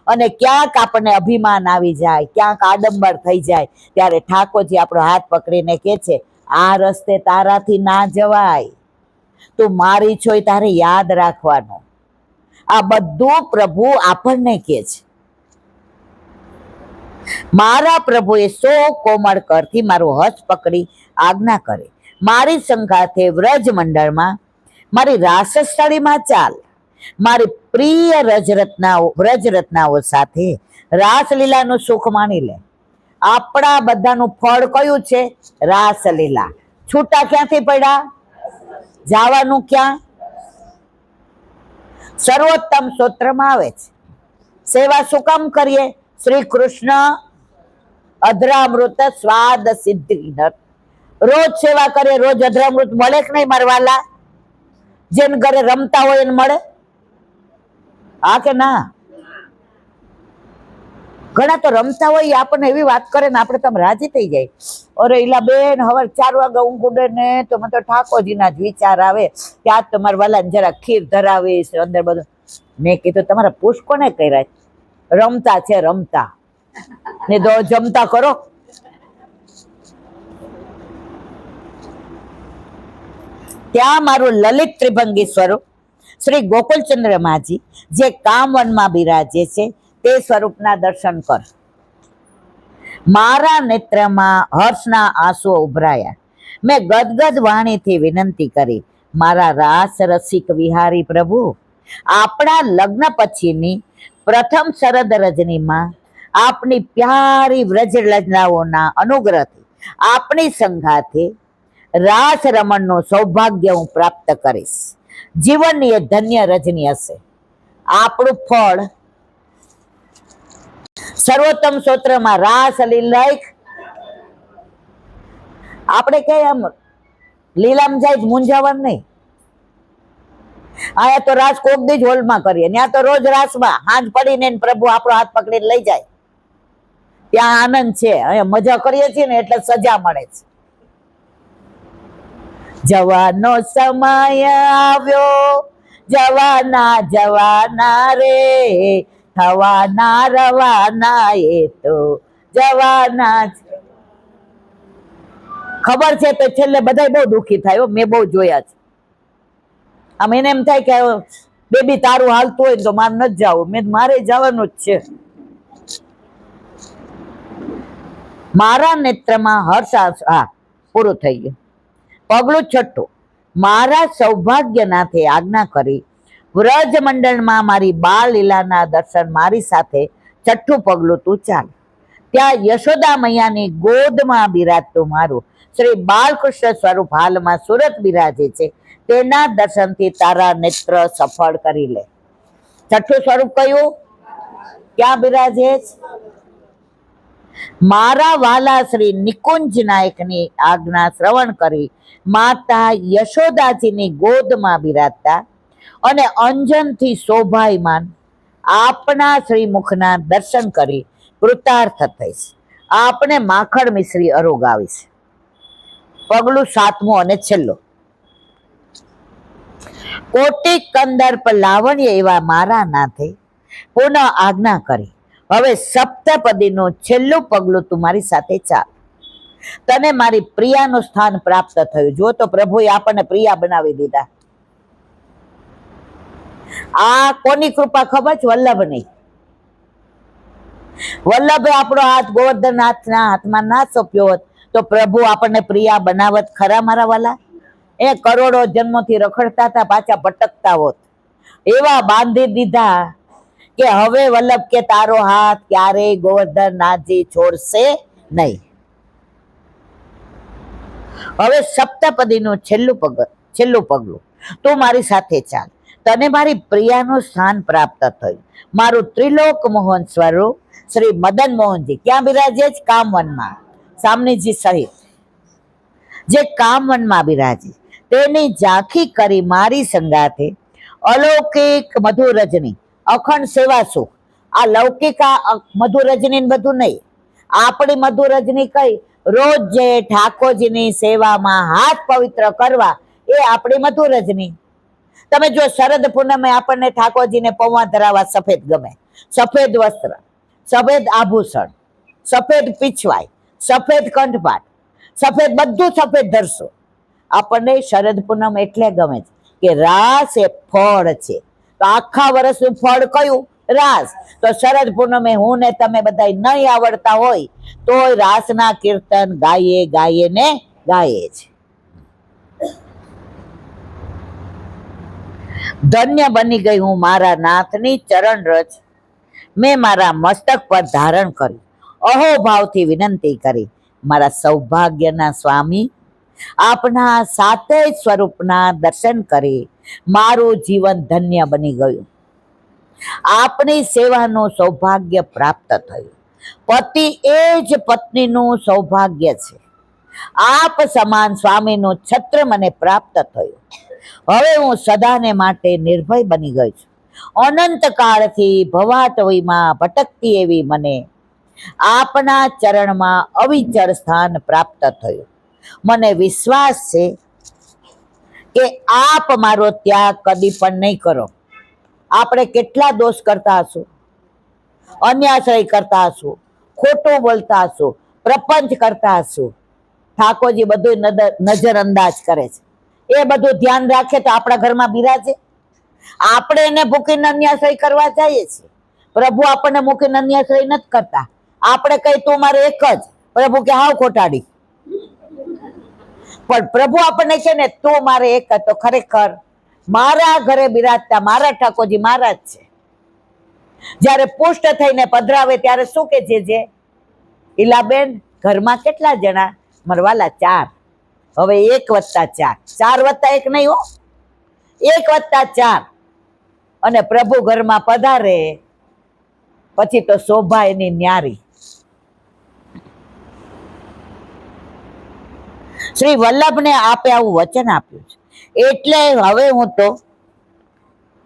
અને ક્યાંક આપણને અભિમાન આવી જાય, ક્યાંક આડંબર થઈ જાય, ત્યારે ઠાકોરજી આપણો હાથ પકડીને કહે છે, આ રસ્તે તારાથી ના જવાય, તું મારી છો એ તારે યાદ રાખવાનું. આ બધું પ્રભુ આપણને કહે છે. મારા પ્રભુએ સો કોમળ કરથી મારું હસ્ત પકડી આજ્ઞા કરે, મારી સંગાથે વ્રજ મંડળમાં મારી રાસસ્થળીમાં ચાલ. મારી પ્રિય વ્રજરત્નાઓ સાથે રાસલીલાનું સુખ માણી લે. આપણા બધાનું ફળ કયું છે? રાસલીલા. છૂટા ક્યાંથી પડ્યા? જવાનું ક્યાં? સર્વોત્તમ સ્તોત્રમાં આવે છે, સેવા શું કામ કરીએ? શ્રી કૃષ્ણ અધરામૃત સ્વાદ સિદ્ધિ. રોજ સેવા કરીએ, રોજ અધરામૃત મળે કે નહીં મારવાલા? જેને ઘરે રમતા હોય એને મળે? હા કે ના? ઘણા તો રમતા હોય, આપણને એવી વાત કરે ને આપણે તમે રાજી થઈ જાય, અરે ઈલા બેન હવે 4 વાગે ઊંઘ ઉડે ને તો મને તો ઠાકોરજીના જ વિચાર આવે કે આજ તમારા વાલા જરા ખીર ધરાવીશ અંદર બધું. મેં કીધું તમારા પુષ્પ કોને કર્યા? રમતા છે, રમતા ને દો જમતા કરો. ત્યાં મારું લલિત ત્રિભંગી સ્વરૂપ શ્રી ગોકુલચંદ્ર માજી જે કામવનમાં બિરાજે છે તે સ્વરૂપના દર્શન કર. મારા નેત્રમાં હર્ષના આંસુઓ ઉભરાયા. મેં ગદગદ વાણીથી વિનંતી કરી, મારા રાસ રસિક વિહારી પ્રભુ, આપણા લગ્ન પછીની પ્રથમ શરદ રજનીમાં આપની પ્યારી વ્રજ લજનાઓના અનુગ્રહથી આપણી સંગાથે રાસ રમણનું સૌભાગ્ય હું પ્રાપ્ત કરીશ. જીવનની એ ધન્ય રજની હશે. આપણું ફળ સર્વોત્તમ સ્તોત્રમાં રાસ લીલાઈક આપણે કઈ આમ લીલામ જાય મૂંઝાવાનું નહીં. આયા તો રાસ કોક દી જ હોલમાં કરીએ, ત્યાં તો રોજ રાસમાં હાંજ પડીને પ્રભુ આપણો હાથ પકડીને લઈ જાય. ત્યાં આનંદ છે. અહીંયા મજા કરીએ છીએ ને એટલે સજા મળે છે. જવાનો સમય આવ્યો, જવાના જવાના રે, થવાના રવાના એ તો જવાના. ખબર છે તો છેલ્લે બધા બહુ દુઃખી થાય. મેં બહુ જોયા છે. આમ એને એમ થાય કે બેબી તારું હાલતું હોય તો મારે નથી જવું. મારે જવાનું જ છે. મારા નેત્રમાં હર્ષ. હા, પૂરું થઈ ગયું. પગલું 6. મારા સૌભાગ્યનાથે આજ્ઞા કરી વ્રજ મંડળમાં મારી બાળ લીલાના દર્શન મારી સાથે 6 પગલું તું ચાલ. ત્યાં યશોદા મૈયાની ગોદમાં બિરાજતું મારું શ્રી બાલકૃષ્ણ સ્વરૂપ હાલમાં સુરત બિરાજે છે. તેના દર્શનથી તારા નેત્ર સફળ કરી લે. 6 સ્વરૂપ કયું? ક્યાં બિરાજે? મારા વાલા શ્રી નિકુંજ નાયકની આજ્ઞા શ્રવણ કરી માતા યશોદાજીની ગોદમાં બિરાજતા અને અંજનથી શોભાયમાન આપના શ્રીમુખના દર્શન કરી કૃતાર્થ થઈશ. આપને માખણ મિશ્રી અરોગાવીશ. પગલું 7મું અને છેલ્લું. કોટિ કંદર્પ લાવણ્ય એવા મારા નાથે પુનઃ આજ્ઞા કરી હવે સપ્તપદીનું છેલ્લું પગલું તું મારી સાથે ચાલ. તને મારી પ્રિયાનું સ્થાન પ્રાપ્ત થયું. જો તો પ્રભુએ આપણને પ્રિયા બનાવી દીધા. આ કોની કૃપા ખબર છે? વલ્લભની. વલ્લભે આપણો હાથ ગોવર્ધન હાથમાં ના સોંપ્યો હોત તો પ્રભુ આપણને પ્રિયા બનાવત ખરા મારા વાલા? એ કરોડો જન્મોથી રખડતા હતા, પાછા ભટકતા હોત. એવા બાંધી દીધા કે હવે વલ્લભ કે તારો હાથ ક્યારેય ગોવર્ધન નાથજી છોડશે નહીં. હવે સપ્તપદીનું છેલ્લું પગલું તું મારી સાથે ચાલ. તને મારી પ્રિયાનું સ્થાન પ્રાપ્ત થયું. મારું ત્રિલોક મોહન સ્વરૂપ શ્રી મદન મોહનજી ક્યાં બિરાજે છે? કામવનમાં. સામનેજી સહિત જે કામવનમાં બિરાજે તેની ઝાંખી કરી મારી સંગાથે અલૌકિક મધુરજની અખંડ સેવા સુખ. આ લૌકિક મધુરજની બધું નહીં. આપણી મધુરજની કઈ? રોજ જે ઠાકોરજીની સેવામાં હાથ પવિત્ર કરવા, એ આપણી મધુરજની. તમે જો શરદ પૂનમે આપણને ઠાકોરજીને પૌવા ધરાવવા સફેદ ગમે. સફેદ વસ્ત્ર, સફેદ આભૂષણ, સફેદ પીછવાઈ, સફેદ કંઠપાટ, સફેદ બધું સફેદ ધરશો. આપણને શરદ પૂનમ એટલે ગમે છે કે રાસ એ ફળ છે. તો આખા વર્ષનું ફળ કયું? રાસ. તો શરદ પૂનમે હું ને તમે બધા નહીં આવડતા હોય તોય રાસના કીર્તન ગાયે ને ગાયે છે. ધન્ય બની ગઈ હું મારા નાથની ચરણ રજ મેં મારા મસ્તક પર ધારણ કર્યું. અહોભાવથી વિનંતી કરી મારા સૌભાગ્યના સ્વામી આપના સાતે સ્વરૂપના દર્શન કરી મારું જીવન ધન્ય બની ગયું. આપની સેવાનું સૌભાગ્ય પ્રાપ્ત થયું. પતિ એ જ પત્નીનું સૌભાગ્ય છે. આપ સમાન સ્વામીનું છત્ર મને પ્રાપ્ત થયું. હવે હું સદાને માટે નિર્ભય બની ગઈ છું. અનંત કાળથી ભવાટવીમાં ભટકતી એવી મને આપના ચરણમાં અવિચળ સ્થાન પ્રાપ્ત થયું. મને વિશ્વાસ છે કે આપ મારો ત્યાગ કદી પણ નહીં કરો. આપણે કેટલા દોષ કરતા હશું, અન્યાશ્રય કરતા હશું, ખોટું બોલતા હશું, પ્રપંચ કરતા હશું. ઠાકોરજી બધું નજરઅંદાજ કરે છે. એ બધું ધ્યાન રાખે તો આપણા ઘરમાં બિરાજે. આપણે એને ભૂકીને અન્યાશ્રય કરવા જઈએ છીએ. પ્રભુ આપણને મૂકીને અન્યાશ્રય નથી કરતા. આપણે કઈ તું મારે એક જ, પ્રભુ કે હાવ ખોટાડી. પણ પ્રભુ આપણને છે ને તું મારે એક જ. તો ખરેખર મારા ઘરે બિરાજતા મારા ઠાકોરજી મારા જ છે. જયારે પુષ્ટ થઈને પધરાવે ત્યારે શું કે છે? ઈલાબેન ઘરમાં કેટલા જણા? મરવાલા 4. હવે 1+4, 4+1 નહીં હો, 1+4. અને પ્રભુ ઘરમાં પધારે પછી તો શોભા એની ન્યારી. શ્રી વલ્લભને આપે આવું વચન આપ્યું છે. એટલે હવે હું તો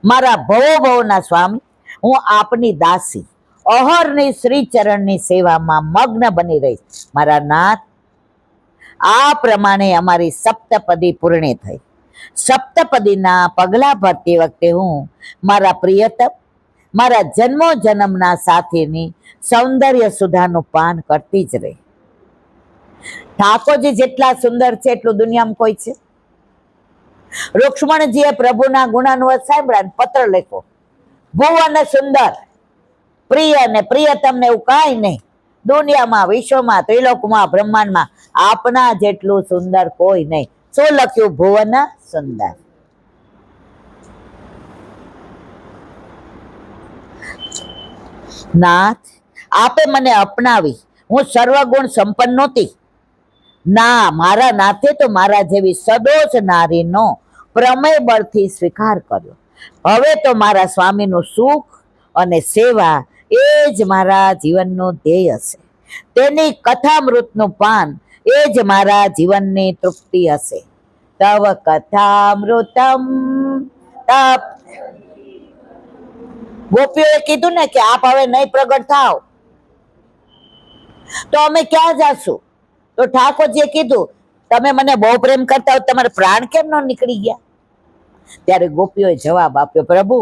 મારા ભવોભવના સ્વામી, હું આપની દાસી અહરની શ્રી ચરણની સેવામાં મગ્ન બની રહીશ. મારા નાથ, આ પ્રમાણે અમારી સપ્તપદી પૂર્ણ થઈ. સપ્તપદીના પગલા ભરતી વખતે હું મારા પ્રિયતમ, મારા જન્મો જન્મના સાથીની સૌંદર્ય સુધાનું પાન કરતી જ રહી. ઠાકોરજી જેટલા સુંદર છે એટલું દુનિયામાં કોઈ છે? રૂક્ષ્મણજીએ પ્રભુના ગુણાનુવાદ સાંભળ્યા, પત્ર લખ્યો, ભુવન સુંદર, પ્રિય ને પ્રિયતમ ને એવું કાંઈ નહીં દુનિયામાં, વિશ્વમાં, ત્રિલોકમાં, બ્રહ્માંડમાં આપના જેટલું સુંદર કોઈ નહીં. શું લખ્યું? ભુવન સુંદર. નાથ, આપે મને અપનાવી, હું સર્વગુણ સંપન્ન નહોતી. ના, મારા નાથે તો મારા જેવી સદોષ નારીનો પ્રમેય બળથી સ્વીકાર કર્યો. હવે તો મારા સ્વામીનું સુખ અને સેવા એ જ મારા જીવનનું ધ્યેય હશે. તેની કથામૃતનું પાન એ જ મારા જીવનની તૃપ્તિ હશે. તવ કથામૃતમ તપ. ગોપીઓએ કીધું ને કે આપ હવે નહીં પ્રગટ થાવ તો અમે ક્યાં જાશું? તો ઠાકોરજીએ કીધું, તમે મને બહુ પ્રેમ કરતા હો, તમારે પ્રાણ કેમ ન નીકળી ગયા? ત્યારે ગોપીઓએ જવાબ આપ્યો, પ્રભુ,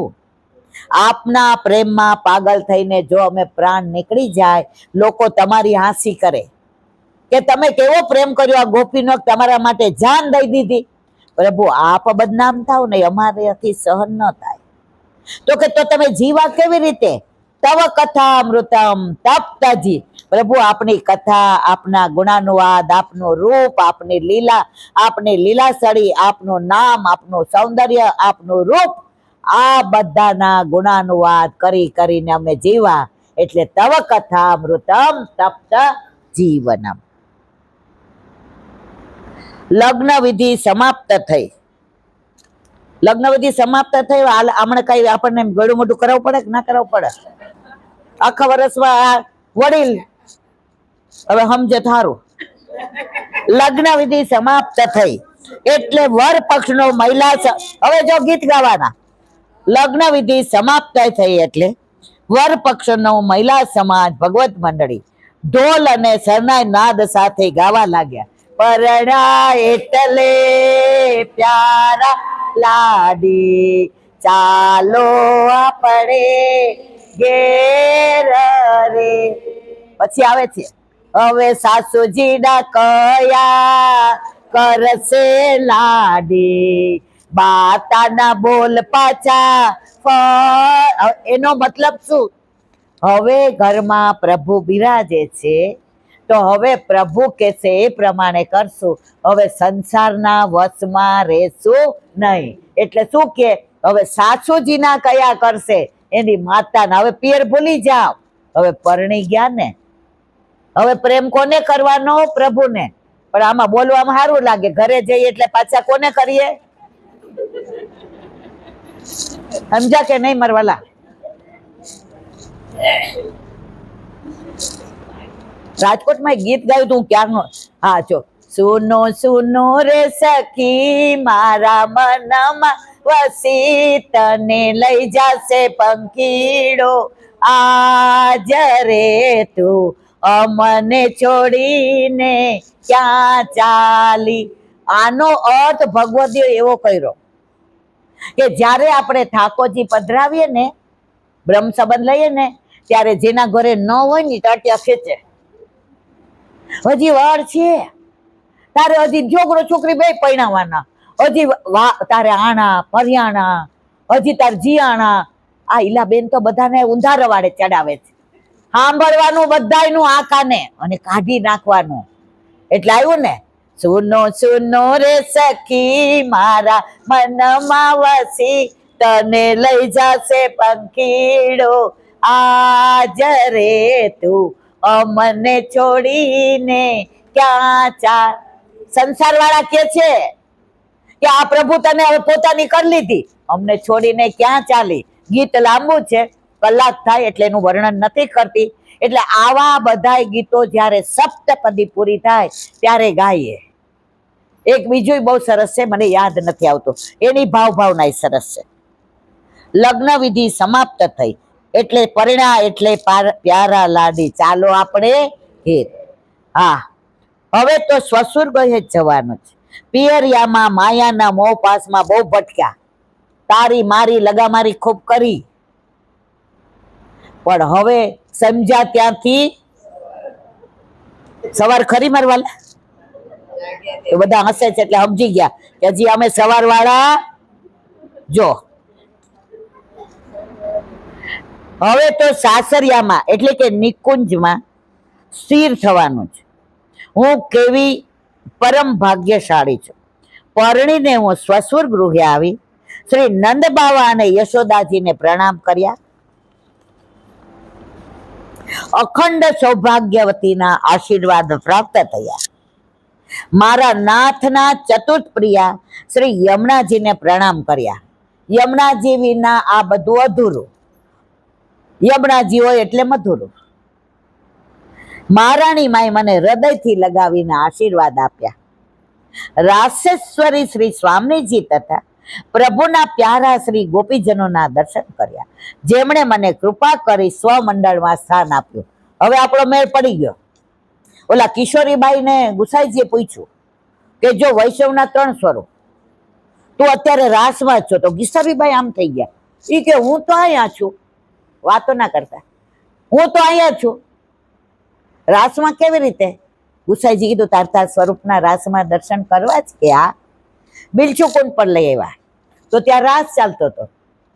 આપના પ્રેમમાં પાગલ થઈને જો અમે પ્રાણ નીકળી જાય, લોકો તમારી હાંસી કરે કે તમે કેવો પ્રેમ કર્યો આ ગોપીનો, તમારા માટે જાન દઈ દીધી. પ્રભુ, આપ બદનામ થાવ ને અમારાથી સહન ન થાય. તો કે તો તમે જીવા કેવી રીતે? તવ કથા અમૃતમ તપ્તજી. પ્રભુ, આપની કથા, આપના ગુણાનુવાદ, આપનું રૂપ, આપની લીલા, આપની લીલાસળી, આપનું નામ, આપનું સૌંદર્ય, આપનું રૂપ, આ બધાના ગુણાનુવાદ કરી કરીને અમે જીવા. એટલે તવ કથા અમૃતમ તપ્ત જીવનમ. લગ્ન વિધિ સમાપ્ત થઈ. લગ્ન વિધિ સમાપ્ત થઈ. હમણાં કઈ આપણને ગળું મોઢું કરાવવું પડે કે ના કરાવવું પડે? આખા વર્ષમાં વડીલ હવે સમજે થારું. લગ્ન વિધિ સમાપ્ત થઈ એટલે વર પક્ષનો મહિલા, હવે જો ગીત ગાવાના. લગ્ન વિધિ સમાપ્ત થઈ એટલે વર પક્ષનો મહિલા સમાજ, ભગવત મંડળી ઢોલ અને શરણાઈ નાદ સાથે ગાવા લાગ્યા. પરણા એટલે પ્યારા લાડી, ચાલો આપણે ઘેર રે. પછી આવે છે, હવે સાસુજીના કયા કરશે લાડી, બાતાના બોલ પાછા. એનો મતલબ શું? હવે ઘરમાં પ્રભુ બિરાજે છે તો હવે પ્રભુ કહેશે એ પ્રમાણે કરશું. હવે સંસારના વશમાં રહેશું નહીં. એટલે શું કે હવે સાસુજીના કયા કરશે એની માતાના. હવે પિયર ભૂલી જાઓ, હવે પરણી ગયા ને. હવે પ્રેમ કોને કરવાનો? પ્રભુને. પણ આમાં બોલવામાં સારું લાગે, ઘરે જઈએ એટલે પાછા કોને કરીએ? સમજા કે નહીં મરવાલા? રાજકોટમાં એક ગીત ગાયું તું ક્યારનો. હા જો, સુનો સુનો રે સખી મારા મનમાં વસી, તને લઈ જાશે પંખીડો આજ રે તું, અમને છોડીને ક્યાં ચાલી. આનો અર્થ ભગવદીઓ એવો કર્યો કે જ્યારે આપણે ઠાકોરજી પધરાવીએ ને, બ્રહ્મ સંબંધ લઈએ ને, ત્યારે જેના ઘરે ન હોય ને ટટ્યા ખેંચે. હજી વાર છે, તારે હજી છોકરો છોકરી બે પરણાવવાના, હજી તારે આણા પરિયાણા, હજી તાર જીયાણા. આ ઈલાબેન તો બધાને ઊંધા રવાડે ચડાવે છે. સાંભળવાનું બધાયનું આ કાને અને કાઢી નાખવાનું. એટલે આવ્યું ને, સુનો સુનો રે સખી મારા મનમાં વસી, તને લઈ જાશે પંખીડો આજ રે તું, અમને છોડીને ક્યાં ચાલ. સંસાર વાળા કે છે કે આ પ્રભુ તને હવે પોતાની કરી લીધી, અમને છોડીને ક્યાં ચાલી. ગીત લાંબુ છે, કલાક થાય એટલે એનું વર્ણન નથી કરતી. એટલે આવા બધા ગીતો જ્યારે સપ્તપદી પૂરી થાય ત્યારે ગાઈએ. એક બીજું બહુ સરસ છે, મને યાદ નથી આવતું, એની ભાવના સરસ છે. લગ્ન વિધિ સમાપ્ત થઈ એટલે પરિણા એટલે પ્યારા લાડી, ચાલો આપણે ઘેર. હા, હવે તો સસુર ગયે જ જવાનું છે. પિયરિયામાં માયાના મોહ પાસમાં બહુ ભટક્યા, તારી મારી લગામારી ખૂબ કરી, પણ હવે સમજ્યા ત્યાંથી સવાર ખરી મારવાલા. તો બધા હસે છે એટલે સમજી ગયા કે હજી અમે સવાર વાળા. જો હવે તો સાસરિયામાં એટલે કે નિકુંજમાં સ્થિર થવાનું છે. હું કેવી પરમ ભાગ્યશાળી છું, પરણીને હું સ્વસુર ગૃહે આવી શ્રી નંદ બાવા અને યશોદાજીને પ્રણામ કર્યા. અખંડ સૌભાગ્યવતીના આશીર્વાદ પ્રાપ્ત થયા. મારા નાથના ચતુર્થ પ્રિયા શ્રી યમુનાજીને પ્રણામ કર્યા. યમુનાજી વિના આ બધું અધૂરું, યમુનાજી હોય એટલે મધુરું. મહારાણી માએ મને હૃદયથી લગાવીને આશીર્વાદ આપ્યા. રાસેશ્વરી શ્રી સ્વામીજી તથા પ્રભુના પ્યારા શ્રી ગોપીજનોના દર્શન કર્યા, જેમણે મને કૃપા કરી સ્વમંડળમાં સ્થાન આપ્યું. હવે આપણો મેળ પડી ગયો. ઓલા કિશોરીબાઈ ને ગુસાઈજીએ પૂછ્યું કે જો વૈષ્ણવના 3 સ્વરૂપ, તું અત્યારે રાસમાં છો, તો કિશોરીબાઈ આમ થઈ ગયા. ઈ કે હું તો અહીંયા છું, વાતો ના કરતા, હું તો અહીંયા છું, રાસમાં કેવી રીતે? ગુસાઈજી કીધું તાર સ્વરૂપના રાસમાં દર્શન કરવા જ કે આ બિલચુ કુંડ પર લઈ આવ્યા. તો ત્યાં રાસ ચાલતો હતો.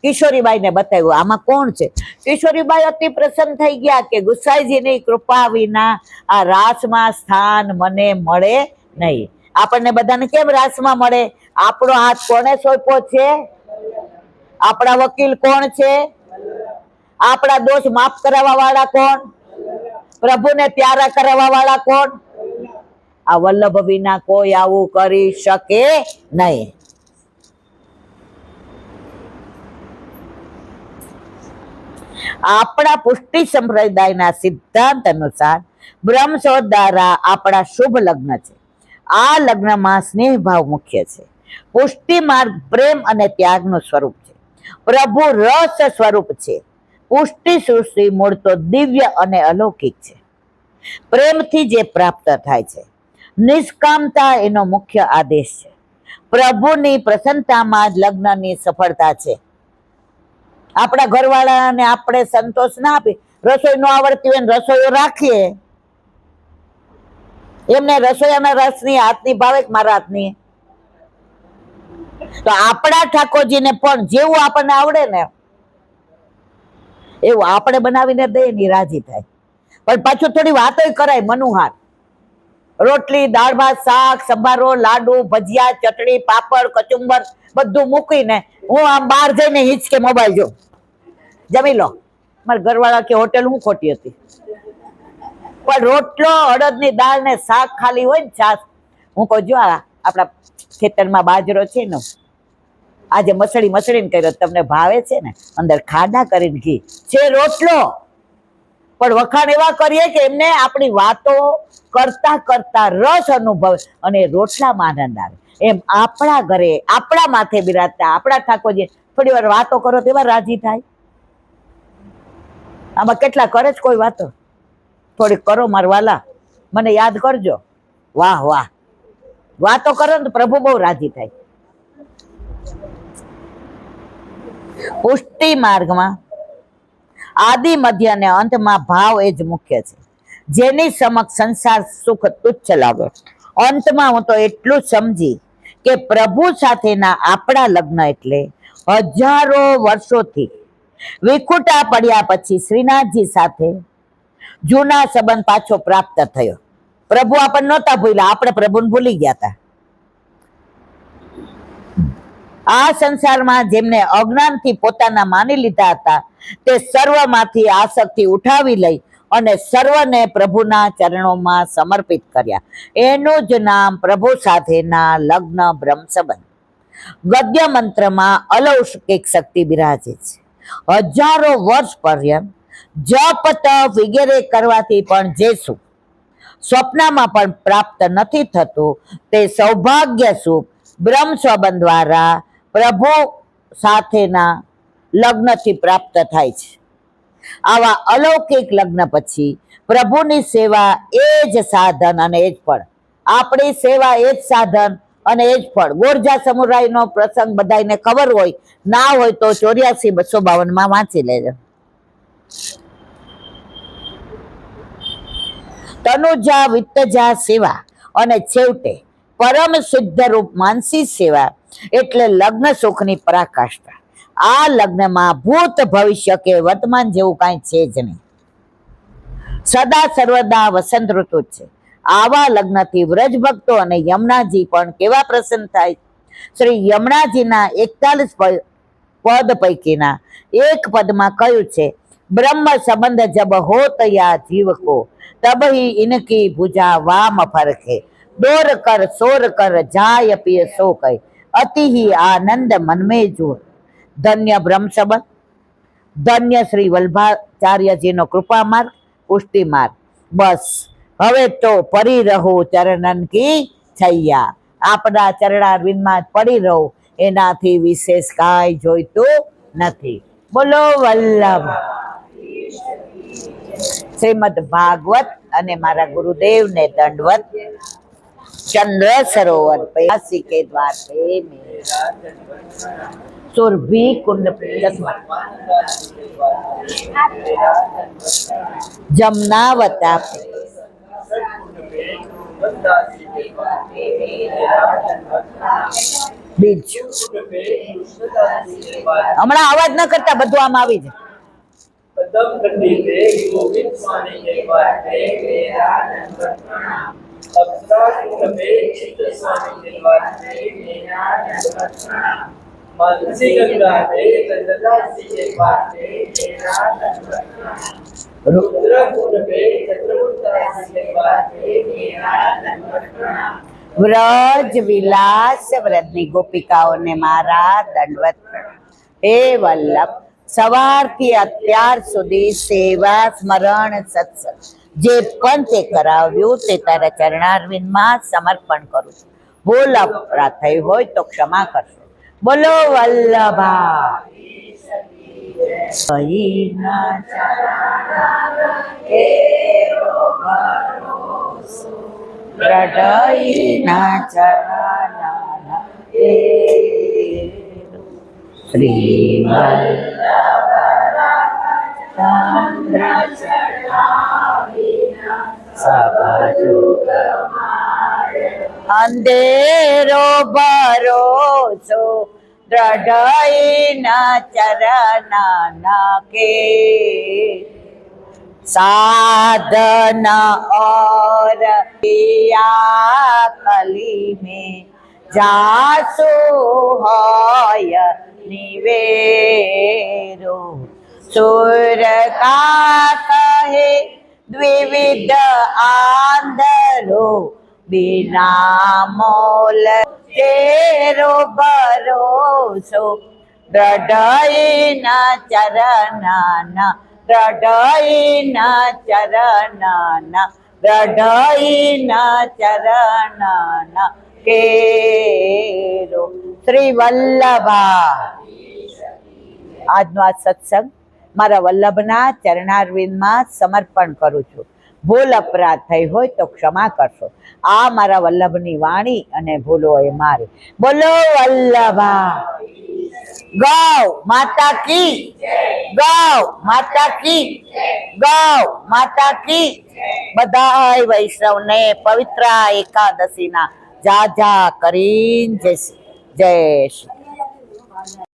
કિશોરીબાઈ ને બતાવ્યું આમાં કોણ છે. કિશોરીબાઈ અતિ પ્રસન્ન થઈ ગયા કે ગુસાઈજીની કૃપા વિના આ રાસમાં સ્થાન મને મળે નહીં. આપણને બધાને કેમ રાસમાં મળે? આપણો હાથ કોને સોંપ્યો છે? આપણા વકીલ કોણ છે? આપણા દોષ માફ કરાવવા વાળા કોણ? પ્રભુને પ્યારા કરાવવા વાળા કોણ? આ વલ્લભ વિના કોઈ આવું કરી શકે નહીં. આપણા પુષ્ટિ સંપ્રદાયના સિદ્ધાંત અનુસાર બ્રહ્મસોદ દ્વારા આપણા શુભ લગ્ન છે. આ લગ્નમાં સ્નેહ ભાવ મુખ્ય છે. પુષ્ટિ માર્ગ પ્રેમ અને ત્યાગનું સ્વરૂપ છે. પ્રભુ રસ સ્વરૂપ છે. પુષ્ટિ સૃષ્ટિ મૂળ તો દિવ્ય અને અલૌકિક છે. પ્રેમથી જે પ્રાપ્ત થાય છે. નિષ્કામતા એનો મુખ્ય આદેશ છે. પ્રભુની પ્રસન્નતામાં જ લગ્નની સફળતા છે. આપણા ઘરવાળાને આપણે સંતોષ ના આપી, રસોઈ નો આવડતી હોય ને રસોઈઓ રાખીએ, એમને રસોઈયાના રસની હાથની ભાવે મારા હાથની, તો આપણા ઠાકોરજીને પણ જેવું આપણને આવડે ને એવું આપણે બનાવીને દઈએ ને રાજી થાય. પણ પાછું થોડી વાતો કરાય મનુહાર. રોટલી, દાળ ભાત, શાક, સંભારો, લાડુ, ભજીયા, ચટણી, પાપડ, કચુંબર બધું મૂકીને હું આમ બહાર જઈને હિંચકે મોબાઈલ જો જમી લો. મારા ઘરવાળા કે હોટેલ હું ખોટી હતી, પણ રોટલો, અડદની દાળ ને શાક ખાલી હોય ને છાસ, હું કહું જો આપણા ખેતરમાં બાજરો છે ને આજે મસળીને કર્યો, તમને ભાવે છે ને? અંદર ખાડા કરીને ઘી છે, રોટલો. પણ વખાણ એવા કરીએ કે એમને આપણી વાતો કરતા કરતા રસ અનુભવે અને રોટલામાં આનંદ આવે. એમ આપણા ઘરે આપણા માથે બિરાજતા આપણા ઠાકોરજી થોડી વાર વાતો કરો તેવા રાજી થાય. આમાં કેટલા કરે જ કોઈ વાતો? થોડીક કરો મારા વાલા, મને યાદ કરજો. વાહ વાહ, વાતો કરો ને તો પ્રભુ બહુ રાજી થાય. પુષ્ટિ માર્ગમાં આદિ મધ્ય અને અંતમાં ભાવ એ જ મુખ્ય છે. જેની સમક્ષ સંસાર સુખ તુચ્છ લાગે, અંતમાં હું તો એટલું જ સમજી કે પ્રભુ સાથેના આપણા લગ્ન એટલે હજારો વર્ષોથી વિખૂટા પડ્યા પછી શ્રીનાથજી સાથે જૂના સંબંધ પાછો પ્રાપ્ત થયો. પ્રભુ આપણને નહોતા ભૂલ્યા, આપણે પ્રભુને ભૂલી ગયા હતા. આ સંસારમાં જેમને અજ્ઞાનથી પોતાના માની લીધા હતા તે સર્વમાંથી આસક્તિ ઉઠાવી લઈ અને સર્વને પ્રભુના ચરણોમાં સમર્પિત કર્યા. એનું જ નામ પ્રભુ સાથેના લગ્ન બ્રહ્મ સંબંધ. ગદ્ય મંત્રમાં અલૌકિક શક્તિ બિરાજે છે. હજારો વર્ષ પર્યંત જપ તપ વગેરે કરવાથી પણ જે સુખ સ્વપ્નમાં પણ પ્રાપ્ત નથી થતું, તે સૌભાગ્ય સુખ બ્રહ્મ સંબંધ દ્વારા પ્રભુ સાથેના લગ્નથી પ્રાપ્ત થાય છે. આવા અલૌકિક લગ્ન પછી પ્રભુની સેવા એ જ સાધન અને એ જ ફળ. આપણી સેવા એ જ સાધન અને એ જ ફળ. ગોરજા સમુરાઈનો પ્રસંગ બધાને ખબર હોય, ના હોય તો 84-252 વાંચી લેજો. તનુજા વિત્તજા સેવા અને છેવટે પરમ સિદ્ધ રૂપ માનસી સેવા એટલે લગ્ન સુખની પરાકાષ્ઠા. આ લગ્નમાં ભૂત ભવિષ્ય કે વર્તમાન જેવું કાંઈ છે જ નહીં. સદા સર્વદા વસંત ઋતુ છે. આવા લગ્નથી વ્રજ ભક્તો અને યમુનાજી પણ કેવા પ્રસન્ન થાય. શ્રી યમુનાજીના 41 પદ પૈકીના એક પદમાં કહ્યું છે, બ્રહ્મ સંબંધ જબ હોત યા જીવ કો તબહી ઇનકી ભુજા વામ ફરકે દોર કર સોર કર જાય પિય સો કહે અતિ ही આનંદ મન में જો. ધન્ય બ્રહ્મ સંબંધ, ધન્ય શ્રી વલ્લભાચાર્યજીનો કૃપા માર્ગ, પુષ્ટિ માર્ગ. બસ હવે તો પડી રહો ચરણન કી છૈયા. આપણા ચરણારવિંદમાં પડી રહો, એનાથી વિશેષ કાંઈ જોઈતું નથી. બોલો વલ્લભ. શ્રીમદ ભાગવત અને મારા ગુરુદેવને દંડવત. चंद्र सरोवर पे काशी के द्वार पे मेरा सुरभि कुंड जमुनावता पे બીજું હમણાં અવાજ ન કરતા બધું આમ આવી જાય. વ્રજ વિલાસ વ્રતની ગોપિકાઓને મારા દંડવત. હે વલ્લભ, સવારથી અત્યાર સુધી સેવા સ્મરણ સત્સંગ જે પણ તે કરાવ્યું તે તારા ચરણારવિંદમાં સમર્પણ કરું છું. ભૂલ અપરાધ થઈ હોય તો ક્ષમા કરશો. બોલો વલ્લભા. શ્રી અંધેરો ભરોસો દ્રઢઈના ચરણના કે સાધના और कली में जासु होय निवेरो सुर का कहे द्विविध आंधरो बिना मोल तेरो भरोસો દ્રઢઈના ચરણના દ્રઢઈના ચરણના દ્રઢઈના ચરણના કેરો. શ્રી વલ્લભા. આજનો આ સત્સંગ મારા વલ્લભના ચરણારવિંદમાં સમર્પણ કરું છું. ભૂલ અપરાધ થઈ હોય તો ક્ષમા કરશો. આ મારા વલ્લભની વાણી અને ભૂલો એ મારી. બોલો વલ્લભા. ગૌ માતા કી, ગૌ માતા કી, ગૌ માતા કી. બધાય વૈષ્ણવને પવિત્ર એકાદશીના જા કરીને જય શ્રી